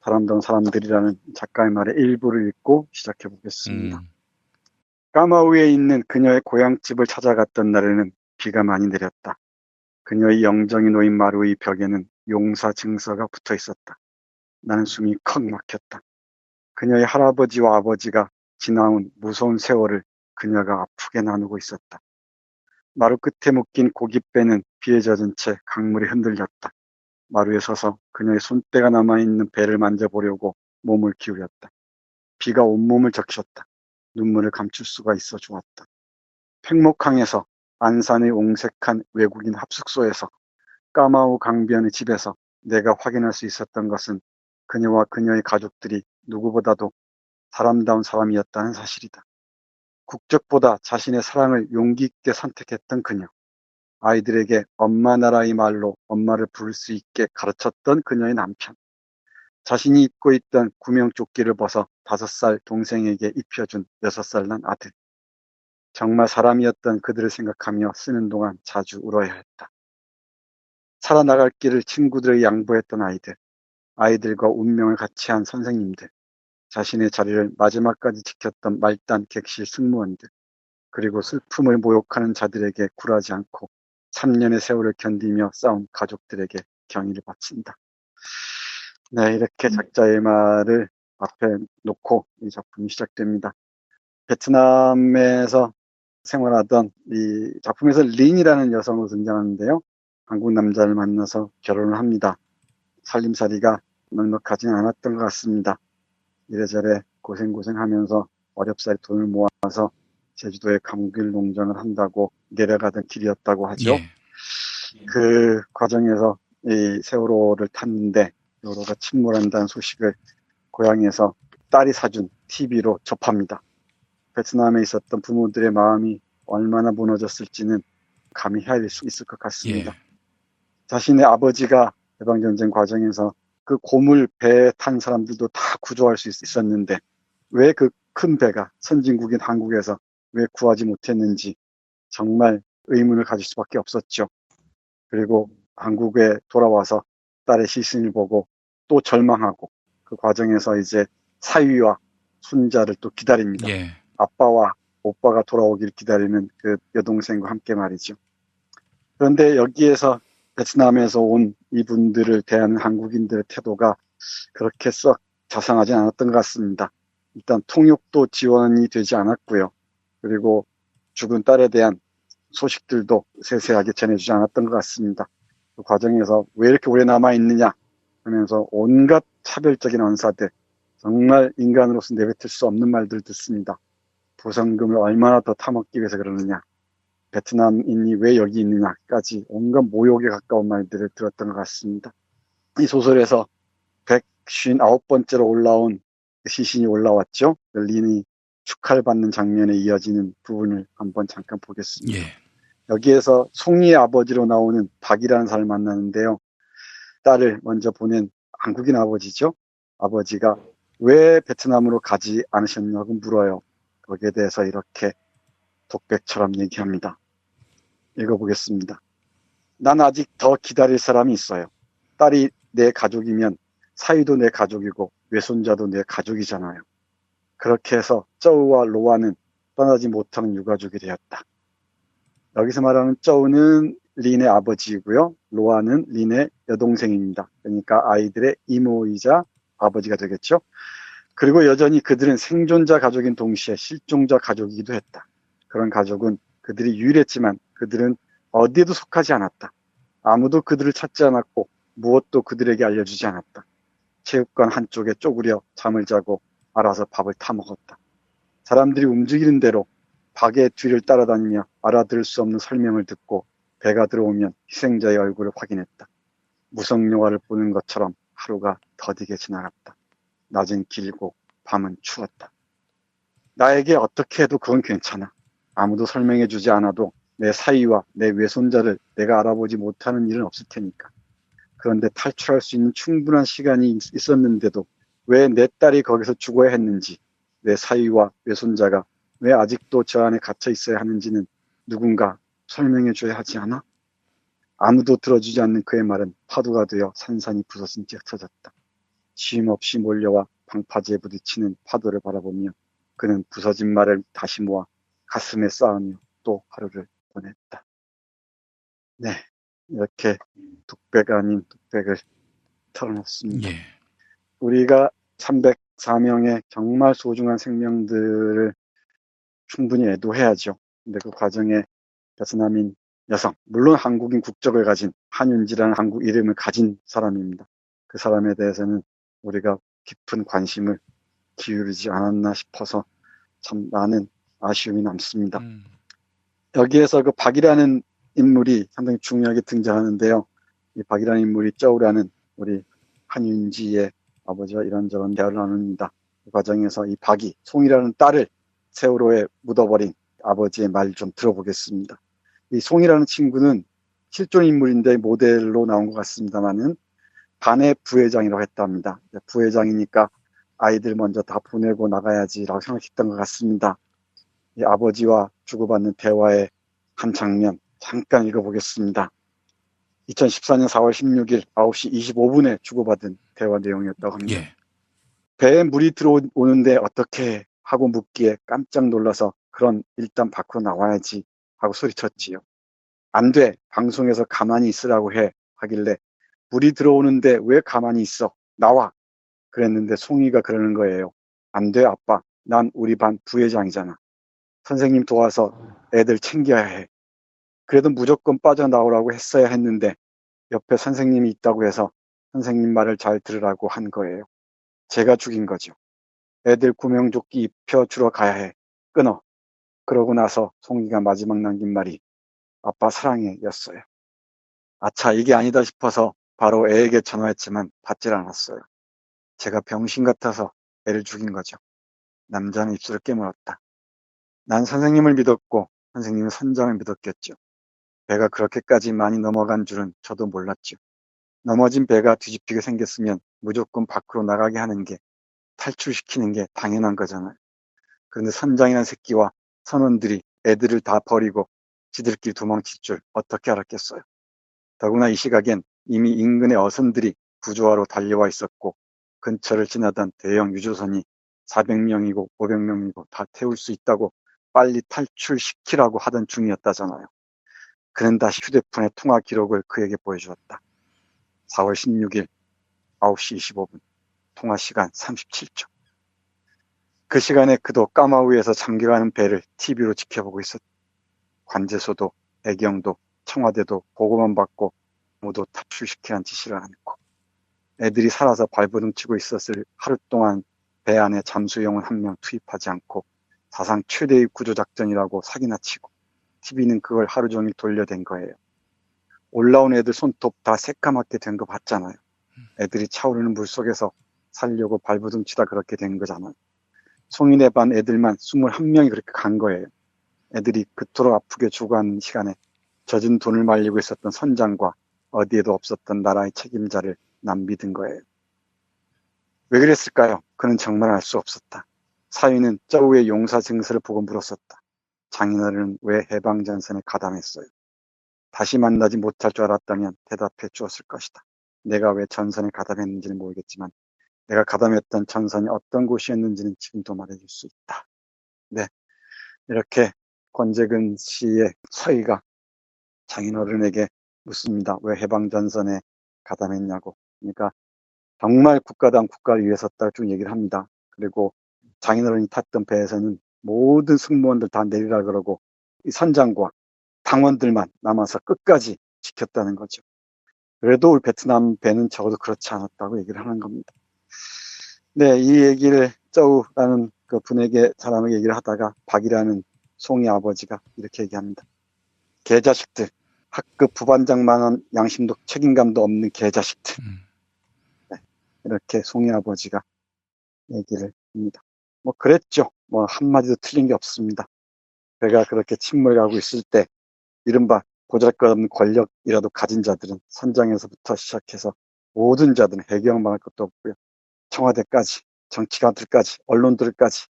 사람던 사람들이라는 작가의 말의 일부를 읽고 시작해 보겠습니다. 까마우에 있는 그녀의 고향집을 찾아갔던 날에는 비가 많이 내렸다. 그녀의 영정이 놓인 마루의 벽에는 용사 증서가 붙어 있었다. 나는 숨이 컥 막혔다. 그녀의 할아버지와 아버지가 지나온 무서운 세월을 그녀가 아프게 나누고 있었다. 마루 끝에 묶인 고깃배는 비에 젖은 채 강물에 흔들렸다. 마루에 서서 그녀의 손때가 남아있는 배를 만져보려고 몸을 기울였다. 비가 온몸을 적셨다. 눈물을 감출 수가 있어 좋았다. 팽목항에서 안산의 옹색한 외국인 합숙소에서 까마우 강변의 집에서 내가 확인할 수 있었던 것은 그녀와 그녀의 가족들이 누구보다도 사람다운 사람이었다는 사실이다. 국적보다 자신의 사랑을 용기 있게 선택했던 그녀. 아이들에게 엄마 나라의 말로 엄마를 부를 수 있게 가르쳤던 그녀의 남편. 자신이 입고 있던 구명조끼를 벗어 5살 동생에게 입혀준 6살 난 아들. 정말 사람이었던 그들을 생각하며 쓰는 동안 자주 울어야 했다. 살아나갈 길을 친구들에게 양보했던 아이들. 아이들과 운명을 같이 한 선생님들. 자신의 자리를 마지막까지 지켰던 말단 객실 승무원들. 그리고 슬픔을 모욕하는 자들에게 굴하지 않고 3년의 세월을 견디며 싸운 가족들에게 경의를 바친다. 네, 이렇게 작자의 말을 앞에 놓고 이 작품이 시작됩니다. 베트남에서 생활하던 이 작품에서 린이라는 여성으로 등장하는데요. 한국 남자를 만나서 결혼을 합니다. 살림살이가 넉넉하지는 않았던 것 같습니다. 이래저래 고생하면서 어렵사리 돈을 모아서 제주도에 감귤 농장을 한다고 내려가던 길이었다고 하죠. 예. 그 과정에서 이 세월호를 탔는데 세월호가 침몰한다는 소식을 고향에서 딸이 사준 TV로 접합니다. 베트남에 있었던 부모들의 마음이 얼마나 무너졌을지는 감히 헤아릴 수 있을 것 같습니다. 예. 자신의 아버지가 해방전쟁 과정에서 그 고물 배에 탄 사람들도 다 구조할 수 있었는데 왜 그 큰 배가 선진국인 한국에서 왜 구하지 못했는지 정말 의문을 가질 수밖에 없었죠. 그리고 한국에 돌아와서 딸의 시신을 보고 또 절망하고 그 과정에서 이제 사위와 손자를 또 기다립니다. 예. 아빠와 오빠가 돌아오길 기다리는 그 여동생과 함께 말이죠. 그런데 여기에서 베트남에서 온 이분들을 대하는 한국인들의 태도가 그렇게 썩 자상하지 않았던 것 같습니다. 일단 통역도 지원이 되지 않았고요. 그리고 죽은 딸에 대한 소식들도 세세하게 전해주지 않았던 것 같습니다. 그 과정에서 왜 이렇게 오래 남아있느냐 하면서 온갖 차별적인 언사들, 정말 인간으로서 내뱉을 수 없는 말들을 듣습니다. 보상금을 얼마나 더 타먹기 위해서 그러느냐, 베트남인이 왜 여기 있느냐까지 온갖 모욕에 가까운 말들을 들었던 것 같습니다. 이 소설에서 159번째로 올라온 시신이 올라왔죠. 린이 축하를 받는 장면에 이어지는 부분을 한번 잠깐 보겠습니다. 예. 여기에서 송이의 아버지로 나오는 박이라는 사람을 만나는데요. 딸을 먼저 보낸 한국인 아버지죠. 아버지가 왜 베트남으로 가지 않으셨냐고 물어요. 거기에 대해서 이렇게 독백처럼 얘기합니다. 읽어보겠습니다. 난 아직 더 기다릴 사람이 있어요. 딸이 내 가족이면 사위도 내 가족이고 외손자도 내 가족이잖아요. 그렇게 해서 쩌우와 로아는 떠나지 못하는 유가족이 되었다. 여기서 말하는 쩌우는 린의 아버지이고요. 로아는 린의 여동생입니다. 그러니까 아이들의 이모이자 아버지가 되겠죠. 그리고 여전히 그들은 생존자 가족인 동시에 실종자 가족이기도 했다. 그런 가족은 그들이 유일했지만 그들은 어디에도 속하지 않았다. 아무도 그들을 찾지 않았고 무엇도 그들에게 알려주지 않았다. 체육관 한쪽에 쪼그려 잠을 자고 알아서 밥을 타먹었다. 사람들이 움직이는 대로 박의 뒤를 따라다니며 알아들을 수 없는 설명을 듣고 배가 들어오면 희생자의 얼굴을 확인했다. 무성영화를 보는 것처럼 하루가 더디게 지나갔다. 낮은 길고 밤은 추웠다. 나에게 어떻게 해도 그건 괜찮아. 아무도 설명해 주지 않아도 내 사위와 내 외손자를 내가 알아보지 못하는 일은 없을 테니까. 그런데 탈출할 수 있는 충분한 시간이 있었는데도 왜 내 딸이 거기서 죽어야 했는지, 내 사위와 외손자가 왜 아직도 저 안에 갇혀 있어야 하는지는 누군가 설명해 줘야 하지 않아? 아무도 들어주지 않는 그의 말은 파도가 되어 산산이 부서진 채 흩어졌다. 쉼없이 몰려와 방파제에 부딪히는 파도를 바라보며 그는 부서진 말을 다시 모아 가슴에 쌓으며 또 하루를 보냈다. 네, 이렇게 독백 아닌 독백을 털어놓습니다. 예. 우리가 304명의 정말 소중한 생명들을 충분히 애도해야죠. 근데 그 과정에 베트남인 여성, 물론 한국인 국적을 가진 한윤지라는 한국 이름을 가진 사람입니다. 그 사람에 대해서는 우리가 깊은 관심을 기울이지 않았나 싶어서 참 많은 아쉬움이 남습니다. 여기에서 그 박이라는 인물이 상당히 중요하게 등장하는데요. 이 박이라는 인물이 쩌우라는 우리 한윤지의 아버지와 이런저런 대화를 나눕니다. 그 과정에서 이 박이, 송이라는 딸을 세월호에 묻어버린 아버지의 말 좀 들어보겠습니다. 이 송이라는 친구는 실존 인물인데 모델로 나온 것 같습니다만은 반의 부회장이라고 했답니다. 부회장이니까 아이들 먼저 다 보내고 나가야지라고 생각했던 것 같습니다. 이 아버지와 주고받는 대화의 한 장면 잠깐 읽어보겠습니다. 2014년 4월 16일 9시 25분에 주고받은 대화 내용이었다고 합니다. 예. 배에 물이 들어오는데 어떻게 하고 묻기에 깜짝 놀라서 그럼 일단 밖으로 나와야지 하고 소리쳤지요. 안 돼. 방송에서 가만히 있으라고 해. 하길래 물이 들어오는데 왜 가만히 있어? 나와. 그랬는데 송이가 그러는 거예요. 안 돼, 아빠. 난 우리 반 부회장이잖아. 선생님 도와서 애들 챙겨야 해. 그래도 무조건 빠져나오라고 했어야 했는데 옆에 선생님이 있다고 해서 선생님 말을 잘 들으라고 한 거예요. 제가 죽인 거죠. 애들 구명조끼 입혀주러 가야 해. 끊어. 그러고 나서 송이가 마지막 남긴 말이 아빠 사랑해 였어요. 아차, 이게 아니다 싶어서 바로 애에게 전화했지만 받질 않았어요. 제가 병신 같아서 애를 죽인 거죠. 남자는 입술을 깨물었다. 난 선생님을 믿었고 선생님은 선장을 믿었겠죠. 배가 그렇게까지 많이 넘어간 줄은 저도 몰랐죠. 넘어진 배가 뒤집히게 생겼으면 무조건 밖으로 나가게 하는 게, 탈출시키는 게 당연한 거잖아요. 그런데 선장이란 새끼와 선원들이 애들을 다 버리고 지들끼리 도망칠 줄 어떻게 알았겠어요. 더구나 이 시각엔 이미 인근의 어선들이 구조하러 달려와 있었고 근처를 지나던 대형 유조선이 400명이고 500명이고 다 태울 수 있다고 빨리 탈출시키라고 하던 중이었다잖아요. 그는 다시 휴대폰의 통화 기록을 그에게 보여주었다. 4월 16일 9시 25분, 통화 시간 37초. 그 시간에 그도 까마우에서 잠겨가는 배를 TV로 지켜보고 있었다. 관제소도 배경도 청와대도 보고만 받고 아무도 탈출시키라는 지시를 않고 애들이 살아서 발버둥 치고 있었을 하루 동안 배 안에 잠수용은 한 명 투입하지 않고 사상 최대의 구조작전이라고 사기나 치고 TV는 그걸 하루 종일 돌려댄 거예요. 올라온 애들 손톱 다 새까맣게 된 거 봤잖아요. 애들이 차오르는 물속에서 살려고 발버둥 치다 그렇게 된 거잖아요. 송인의 반 애들만 21명이 그렇게 간 거예요. 애들이 그토록 아프게 죽어가는 시간에 젖은 돈을 말리고 있었던 선장과 어디에도 없었던 나라의 책임자를 남비든 거예요. 왜 그랬을까요? 그는 정말 알 수 없었다. 사위는 짜우의 용사 증서를 보고 물었었다. 장인어른은 왜 해방전선에 가담했어요? 다시 만나지 못할 줄 알았다면 대답해 주었을 것이다. 내가 왜 전선에 가담했는지는 모르겠지만 내가 가담했던 전선이 어떤 곳이었는지는 지금도 말해줄 수 있다. 네, 이렇게 권재근 씨의 서희가 장인어른에게 묻습니다. 왜 해방전선에 가담했냐고. 그러니까 정말 국가당 국가를 위해 섰다고 쭉 얘기를 합니다. 그리고 장인어른이 탔던 배에서는 모든 승무원들 다 내리라 그러고 이 선장과 당원들만 남아서 끝까지 지켰다는 거죠. 그래도 우리 베트남 배는 적어도 그렇지 않았다고 얘기를 하는 겁니다. 네, 이 얘기를 짜우라는 그 분에게 사람에게 얘기를 하다가 박이라는 송이 아버지가 이렇게 얘기합니다. 개자식들, 학급 부반장만한 양심도 책임감도 없는 개자식들. 네, 이렇게 송이 아버지가 얘기를 합니다. 뭐 그랬죠. 뭐 한마디도 틀린 게 없습니다. 배가 그렇게 침몰하고 있을 때 이른바 보잘것없는 권력이라도 가진 자들은 선장에서부터 시작해서 모든 자들은 해경망할 것도 없고요. 청와대까지, 정치가들까지, 언론들까지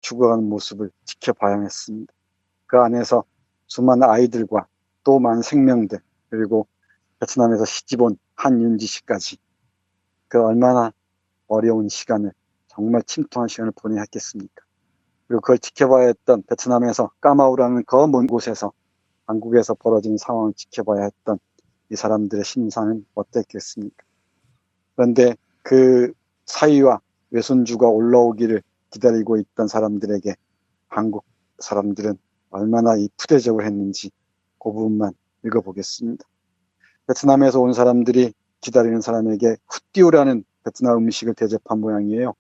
죽어가는 모습을 지켜봐야 했습니다. 그 안에서 수많은 아이들과 또 많은 생명들, 그리고 베트남에서 시집온 한윤지 씨까지 그 얼마나 어려운 시간을, 정말 침통한 시간을 보내야 했겠습니까? 그리고 그걸 지켜봐야 했던 베트남에서 까마우라는 그 먼 곳에서 한국에서 벌어진 상황을 지켜봐야 했던 이 사람들의 심상은 어땠겠습니까? 그런데 그 사위와 외손주가 올라오기를 기다리고 있던 사람들에게 한국 사람들은 얼마나 이 푸대접을 했는지 그 부분만 읽어보겠습니다. 베트남에서 온 사람들이 기다리는 사람에게 후띠오라는 베트남 음식을 대접한 모양이에요.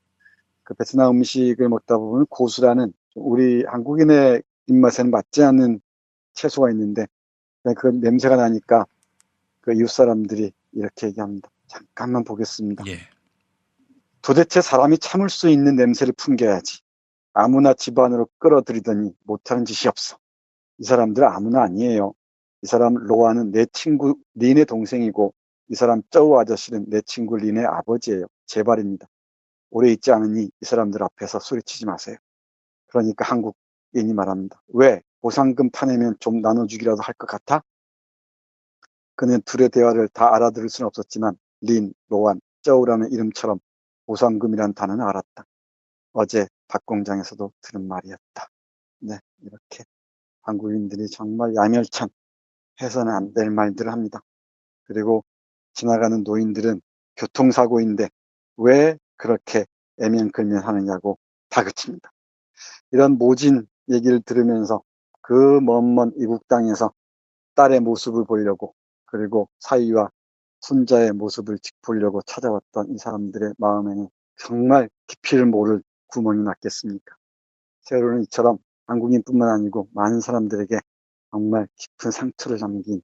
그 베트남 음식을 먹다 보면 고수라는 우리 한국인의 입맛에는 맞지 않는 채소가 있는데 그 냄새가 나니까 그 이웃 사람들이 이렇게 얘기합니다. 잠깐만 보겠습니다. 예. 도대체 사람이 참을 수 있는 냄새를 풍겨야지. 아무나 집안으로 끌어들이더니 못하는 짓이 없어. 이 사람들은 아무나 아니에요. 이 사람 로아는 내 친구 린의 동생이고 이 사람 짜우 아저씨는 내 친구 린의 아버지예요. 제발입니다. 오래 있지 않으니 이 사람들 앞에서 소리치지 마세요. 그러니까 한국인이 말합니다. 왜? 보상금 타내면 좀 나눠주기라도 할 것 같아? 그는 둘의 대화를 다 알아들을 수는 없었지만 린, 로안, 짜우라는 이름처럼 보상금이란 단어는 알았다. 어제 닭공장에서도 들은 말이었다. 네, 이렇게 한국인들이 정말 야멸찬 해서는 안 될 말들을 합니다. 그리고 지나가는 노인들은 교통사고인데 왜 그렇게 애면클면 하느냐고 다그칩니다. 이런 모진 얘기를 들으면서 그 먼 이국 땅에서 딸의 모습을 보려고 그리고 사위와 손자의 모습을 보려고 찾아왔던 이 사람들의 마음에는 정말 깊이를 모를 구멍이 났겠습니까? 세월호는 이처럼 한국인뿐만 아니고 많은 사람들에게 정말 깊은 상처를 남긴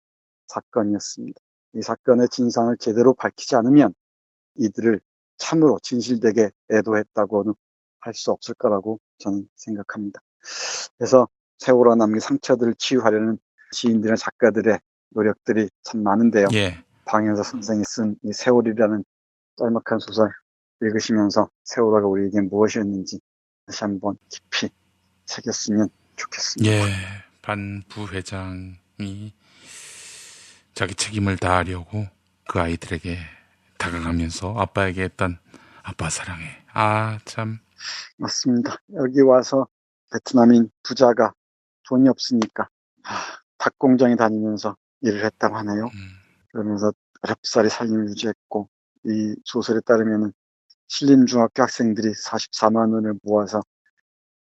사건이었습니다. 이 사건의 진상을 제대로 밝히지 않으면 이들을 참으로 진실되게 애도했다고는 할 수 없을 거라고 저는 생각합니다. 그래서 세월호가 남긴 상처들을 치유하려는 시인들의 작가들의 노력들이 참 많은데요. 예. 방현석 선생이 쓴 이 세월이라는 짤막한 소설 읽으시면서 세월호가 우리에게 무엇이었는지 다시 한번 깊이 새겼으면 좋겠습니다. 예. 반 부회장이 자기 책임을 다하려고 그 아이들에게 다가가면서 아빠에게 했던 아빠 사랑해. 아, 참. 맞습니다. 여기 와서 베트남인 부자가 돈이 없으니까 닭공장에 다니면서 일을 했다고 하네요. 그러면서 어렵사리 삶을 유지했고 이 소설에 따르면 신림중학교 학생들이 44만 원을 모아서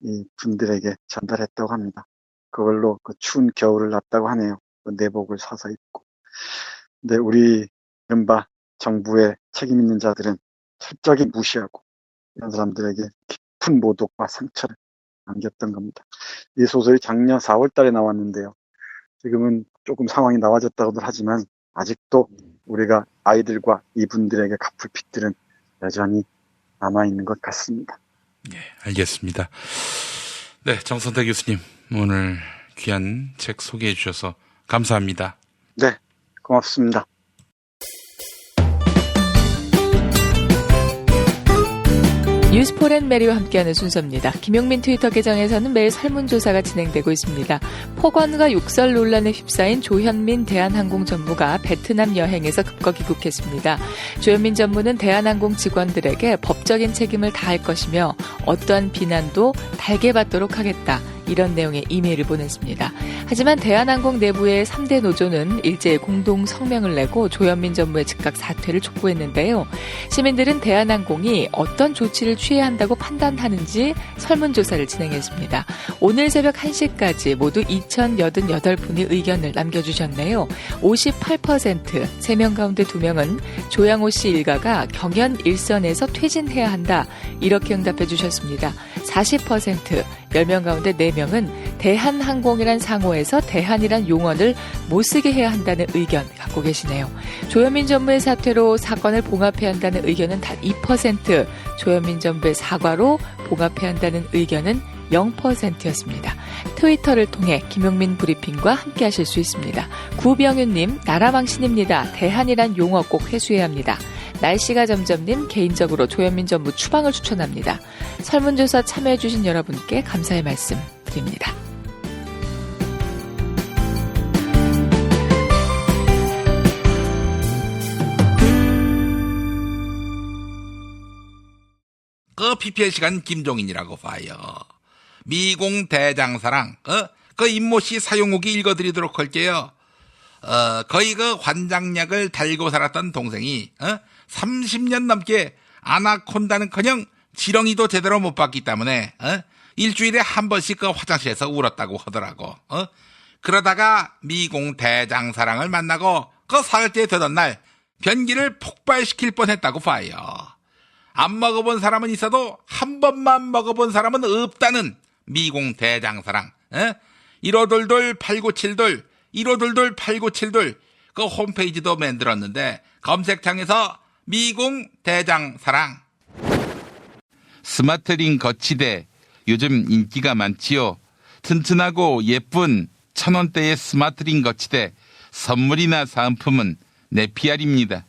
이 분들에게 전달했다고 합니다. 그걸로 그 추운 겨울을 났다고 하네요. 그 내복을 사서 입고. 근데 우리 이른바 정부의 책임 있는 자들은 철저히 무시하고 이런 사람들에게 깊은 모독과 상처를 남겼던 겁니다. 이 소설이 작년 4월 달에 나왔는데요. 지금은 조금 상황이 나아졌다고들 하지만 아직도 우리가 아이들과 이분들에게 갚을 빚들은 여전히 남아있는 것 같습니다. 네, 알겠습니다. 네, 정선태 교수님 오늘 귀한 책 소개해 주셔서 감사합니다. 네, 고맙습니다. 뉴스포렌메리와 함께하는 순서입니다. 김용민 트위터 계정에서는 매일 설문조사가 진행되고 있습니다. 폭언과 욕설 논란에 휩싸인 조현민 대한항공 전무가 베트남 여행에서 급거 귀국했습니다. 조현민 전무는 대한항공 직원들에게 법적인 책임을 다할 것이며 어떠한 비난도 달게 받도록 하겠다. 이런 내용의 이메일을 보냈습니다. 하지만 대한항공 내부의 3대 노조는 일제히 공동 성명을 내고 조현민 전무의 즉각 사퇴를 촉구했는데요. 시민들은 대한항공이 어떤 조치를 취해야 한다고 판단하는지 설문조사를 진행했습니다. 오늘 새벽 1시까지 모두 2,088분이 의견을 남겨주셨네요. 58%, 3명 가운데 2명은 조양호 씨 일가가 경연 일선에서 퇴진해야 한다. 이렇게 응답해 주셨습니다. 40%, 10명 가운데 4명은 대한항공이란 상호에서 대한이란 용언을 못 쓰게 해야 한다는 의견 갖고 계시네요. 조현민 전무의 사퇴로 사건을 봉합해야 한다는 의견은 단 2%, 조현민 전무의 사과로 봉합해야 한다는 의견은 0%였습니다. 트위터를 통해 김용민 브리핑과 함께 하실 수 있습니다. 구병윤님, 나라망신입니다. 대한이란 용어 꼭 회수해야 합니다. 날씨가 점점님, 개인적으로 조현민 전무 추방을 추천합니다. 설문조사 참여해주신 여러분께 감사의 말씀 드립니다. 그 PPL 시간 김종인이라고 봐요. 미공 대장사랑, 그 임모씨 사용후기 읽어드리도록 할게요. 거의 그 관장약을 달고 살았던 동생이, 30년 넘게 아나콘다는커녕 지렁이도 제대로 못 봤기 때문에, 일주일에 한 번씩 그 화장실에서 울었다고 하더라고. 그러다가 미공 대장사랑을 만나고 그 사흘째 되던 날 변기를 폭발시킬 뻔했다고 봐요. 안 먹어본 사람은 있어도 한 번만 먹어본 사람은 없다는 미공 대장사랑. 1522 8972 1522 8972 그 홈페이지도 만들었는데 검색창에서 미공 대장사랑. 스마트링 거치대 요즘 인기가 많지요. 튼튼하고 예쁜 1,000원대의 스마트링 거치대 선물이나 사은품은 네피알입니다.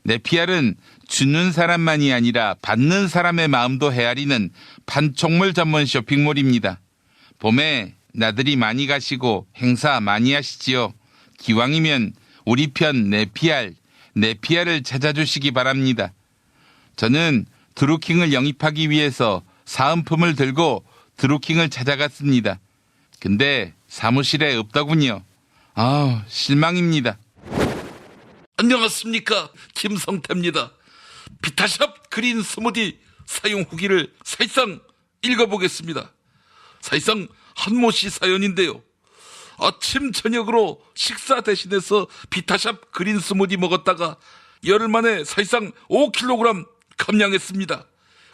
네피알은 주는 사람만이 아니라 받는 사람의 마음도 헤아리는 판촉물 전문 쇼핑몰입니다. 봄에 나들이 많이 가시고 행사 많이 하시지요. 기왕이면 우리 편 네피알을 찾아주시기 바랍니다. 저는 드루킹을 영입하기 위해서 사은품을 들고 드루킹을 찾아갔습니다. 근데 사무실에 없더군요. 실망입니다. 안녕하십니까, 김성태입니다. 비타샵 그린 스무디 사용 후기를 사실상 읽어보겠습니다. 사실상 한모씨 사연인데요. 아침 저녁으로 식사 대신해서 비타샵 그린 스무디 먹었다가 열흘 만에 사실상 5kg 감량했습니다.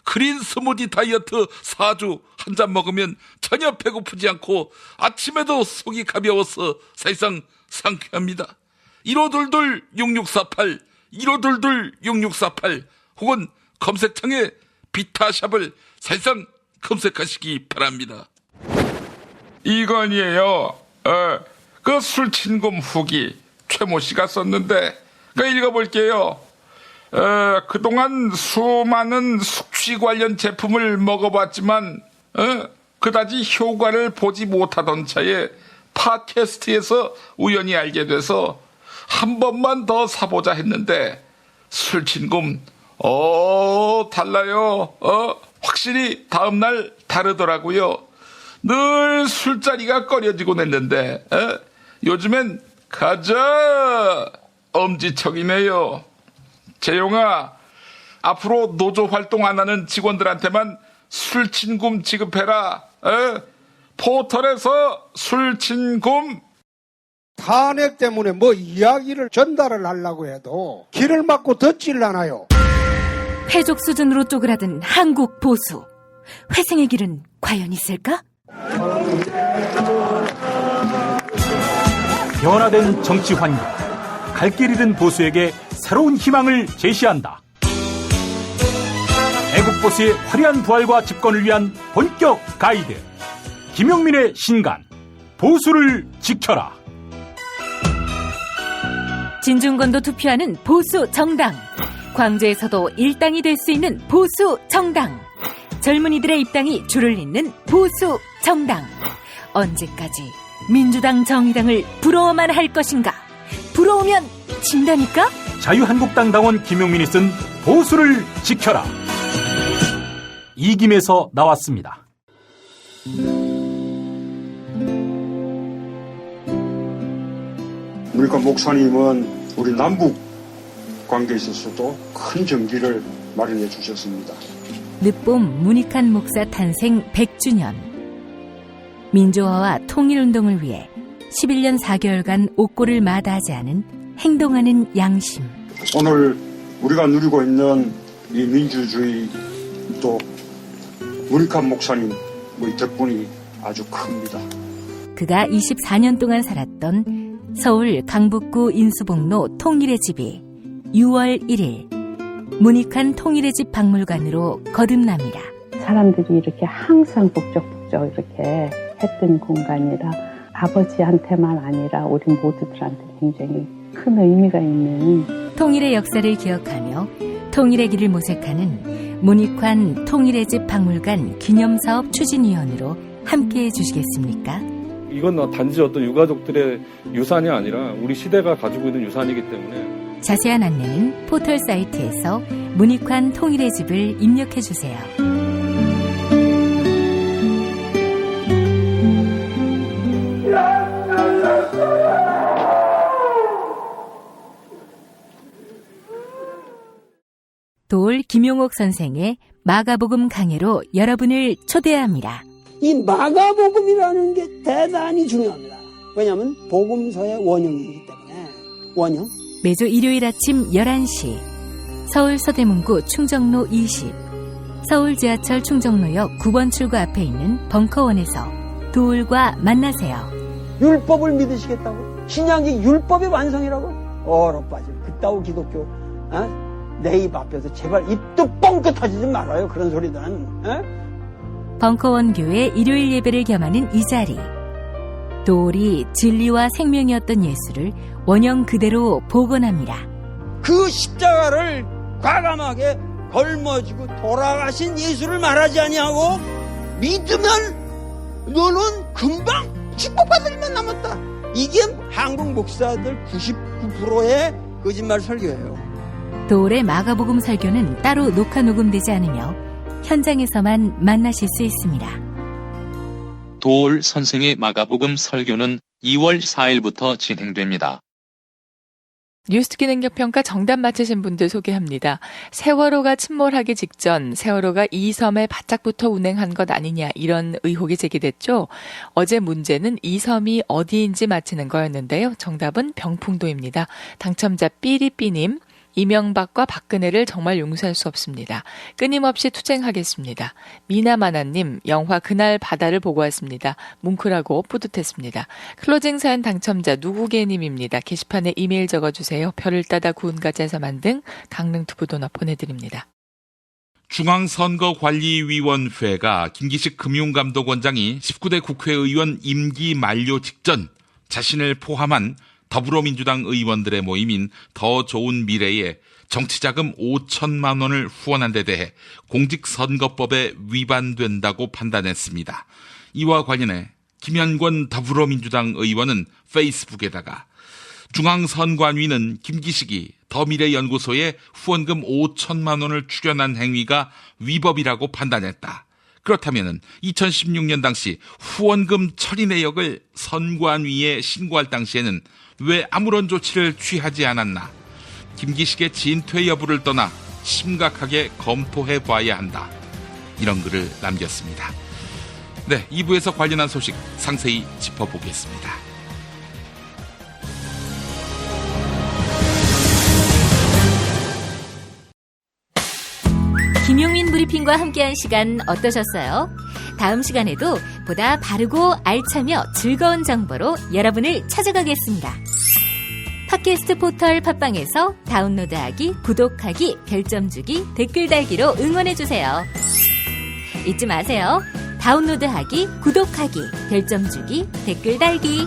그린 스무디 다이어트 4주 한 잔 먹으면 전혀 배고프지 않고 아침에도 속이 가벼워서 사실상 상쾌합니다. 1522-6648 1522-6648 혹은 검색창에 비타샵을 사실상 검색하시기 바랍니다. 이건이에요. 그 술친금 후기 최모 씨가 썼는데 그 읽어볼게요. 그동안 수많은 숙취 관련 제품을 먹어봤지만 그다지 효과를 보지 못하던 차에 팟캐스트에서 우연히 알게 돼서 한 번만 더 사보자 했는데 술친금 달라요. 확실히 다음날 다르더라고요. 늘 술자리가 꺼려지곤 했는데 요즘엔 가자 엄지척이네요. 재용아, 앞으로 노조 활동 안 하는 직원들한테만 술친금 지급해라. 포털에서 술친금. 탄핵 때문에 뭐 이야기를 전달을 하려고 해도 길을 막고 듣질 않아요. 회족 수준으로 쪼그라든 한국 보수. 회생의 길은 과연 있을까? 변화된 정치 환경, 갈 길 잃은 보수에게 새로운 희망을 제시한다. 애국 보수의 화려한 부활과 집권을 위한 본격 가이드. 김용민의 신간, 보수를 지켜라. 진중권도 투표하는 보수 정당. 광주에서도 일당이 될 수 있는 보수 정당. 젊은이들의 입당이 줄을 잇는 보수 정당. 언제까지 민주당 정의당을 부러워만 할 것인가? 부러우면 진다니까? 자유한국당 당원 김용민이 쓴 보수를 지켜라. 이김에서 나왔습니다. 문익환 목사님은 우리 남북 관계에 있어서도 큰 정기를 마련해 주셨습니다. 늦봄 문익환 목사 탄생 100주년. 민주화와 통일운동을 위해 11년 4개월간 옥고를 마다하지 않은 행동하는 양심. 오늘 우리가 누리고 있는 이 민주주의 또 문익환 목사님 덕분이 아주 큽니다. 그가 24년 동안 살았던 서울 강북구 인수복로 통일의 집이 6월 1일 문익환 통일의 집 박물관으로 거듭납니다. 사람들이 이렇게 항상 북적북적 이렇게 했던 공간이라 아버지한테만 아니라 우리 모두들한테 굉장히 큰 의미가 있는 통일의 역사를 기억하며 통일의 길을 모색하는 문익환 통일의 집 박물관 기념사업 추진위원으로 함께해 주시겠습니까? 이건 단지 어떤 유가족들의 유산이 아니라 우리 시대가 가지고 있는 유산이기 때문에 자세한 안내는 포털 사이트에서 문익환 통일의 집을 입력해 주세요. 도올 김용옥 선생의 마가복음 강해로 여러분을 초대합니다. 이 마가복음이라는 게 대단히 중요합니다. 왜냐하면 복음서의 원형이기 때문에. 원형. 매주 일요일 아침 11시 서울 서대문구 충정로 20 서울 지하철 충정로역 9번 출구 앞에 있는 벙커원에서 도울과 만나세요. 율법을 믿으시겠다고? 신약이 율법의 완성이라고? 얼어빠질 그따위 기독교 내 입 앞에서 제발 입도 뻥끗 터지지 말아요. 그런 소리들은. 벙커원 교회 일요일 예배를 겸하는 이 자리. 도울이 진리와 생명이었던 예수를 원형 그대로 복원합니다. 그 십자가를 과감하게 걸머지고 돌아가신 예수를 말하지 아니하고 믿으면 너는 금방 축복받을 일만 남았다. 이게 한국 목사들 99%의 거짓말 설교예요. 도울의 마가복음 설교는 따로 녹화 녹음되지 않으며 현장에서만 만나실 수 있습니다. 도울 선생의 마가복음 설교는 2월 4일부터 진행됩니다. 뉴스투키 능력평가 정답 맞히신 분들 소개합니다. 세월호가 침몰하기 직전 세월호가 이 섬에 바짝부터 운행한 것 아니냐 이런 의혹이 제기됐죠. 어제 문제는 이 섬이 어디인지 맞히는 거였는데요. 정답은 병풍도입니다. 당첨자 삐리삐님. 이명박과 박근혜를 정말 용서할 수 없습니다. 끊임없이 투쟁하겠습니다. 미나마나님, 영화 그날 바다를 보고 왔습니다. 뭉클하고 뿌듯했습니다. 클로징 사연 당첨자 누구개님입니다. 게시판에 이메일 적어주세요. 별을 따다 구운가지에서 만든 강릉 두부도넛 보내드립니다. 중앙선거관리위원회가 김기식 금융감독원장이 19대 국회의원 임기 만료 직전 자신을 포함한 더불어민주당 의원들의 모임인 더 좋은 미래에 정치자금 5천만 원을 후원한 데 대해 공직선거법에 위반된다고 판단했습니다. 이와 관련해 김현권 더불어민주당 의원은 페이스북에다가 중앙선관위는 김기식이 더미래연구소에 후원금 5천만 원을 출연한 행위가 위법이라고 판단했다. 그렇다면 2016년 당시 후원금 처리 내역을 선관위에 신고할 당시에는 왜 아무런 조치를 취하지 않았나? 김기식의 진퇴 여부를 떠나 심각하게 검토해 봐야 한다. 이런 글을 남겼습니다. 네, 2부에서 관련한 소식 상세히 짚어보겠습니다. 김용민 브리핑과 함께한 시간 어떠셨어요? 다음 시간에도 보다 바르고 알차며 즐거운 정보로 여러분을 찾아가겠습니다. 팟캐스트 포털 팟빵에서 다운로드하기, 구독하기, 별점 주기, 댓글 달기로 응원해주세요. 잊지 마세요. 다운로드하기, 구독하기, 별점 주기, 댓글 달기.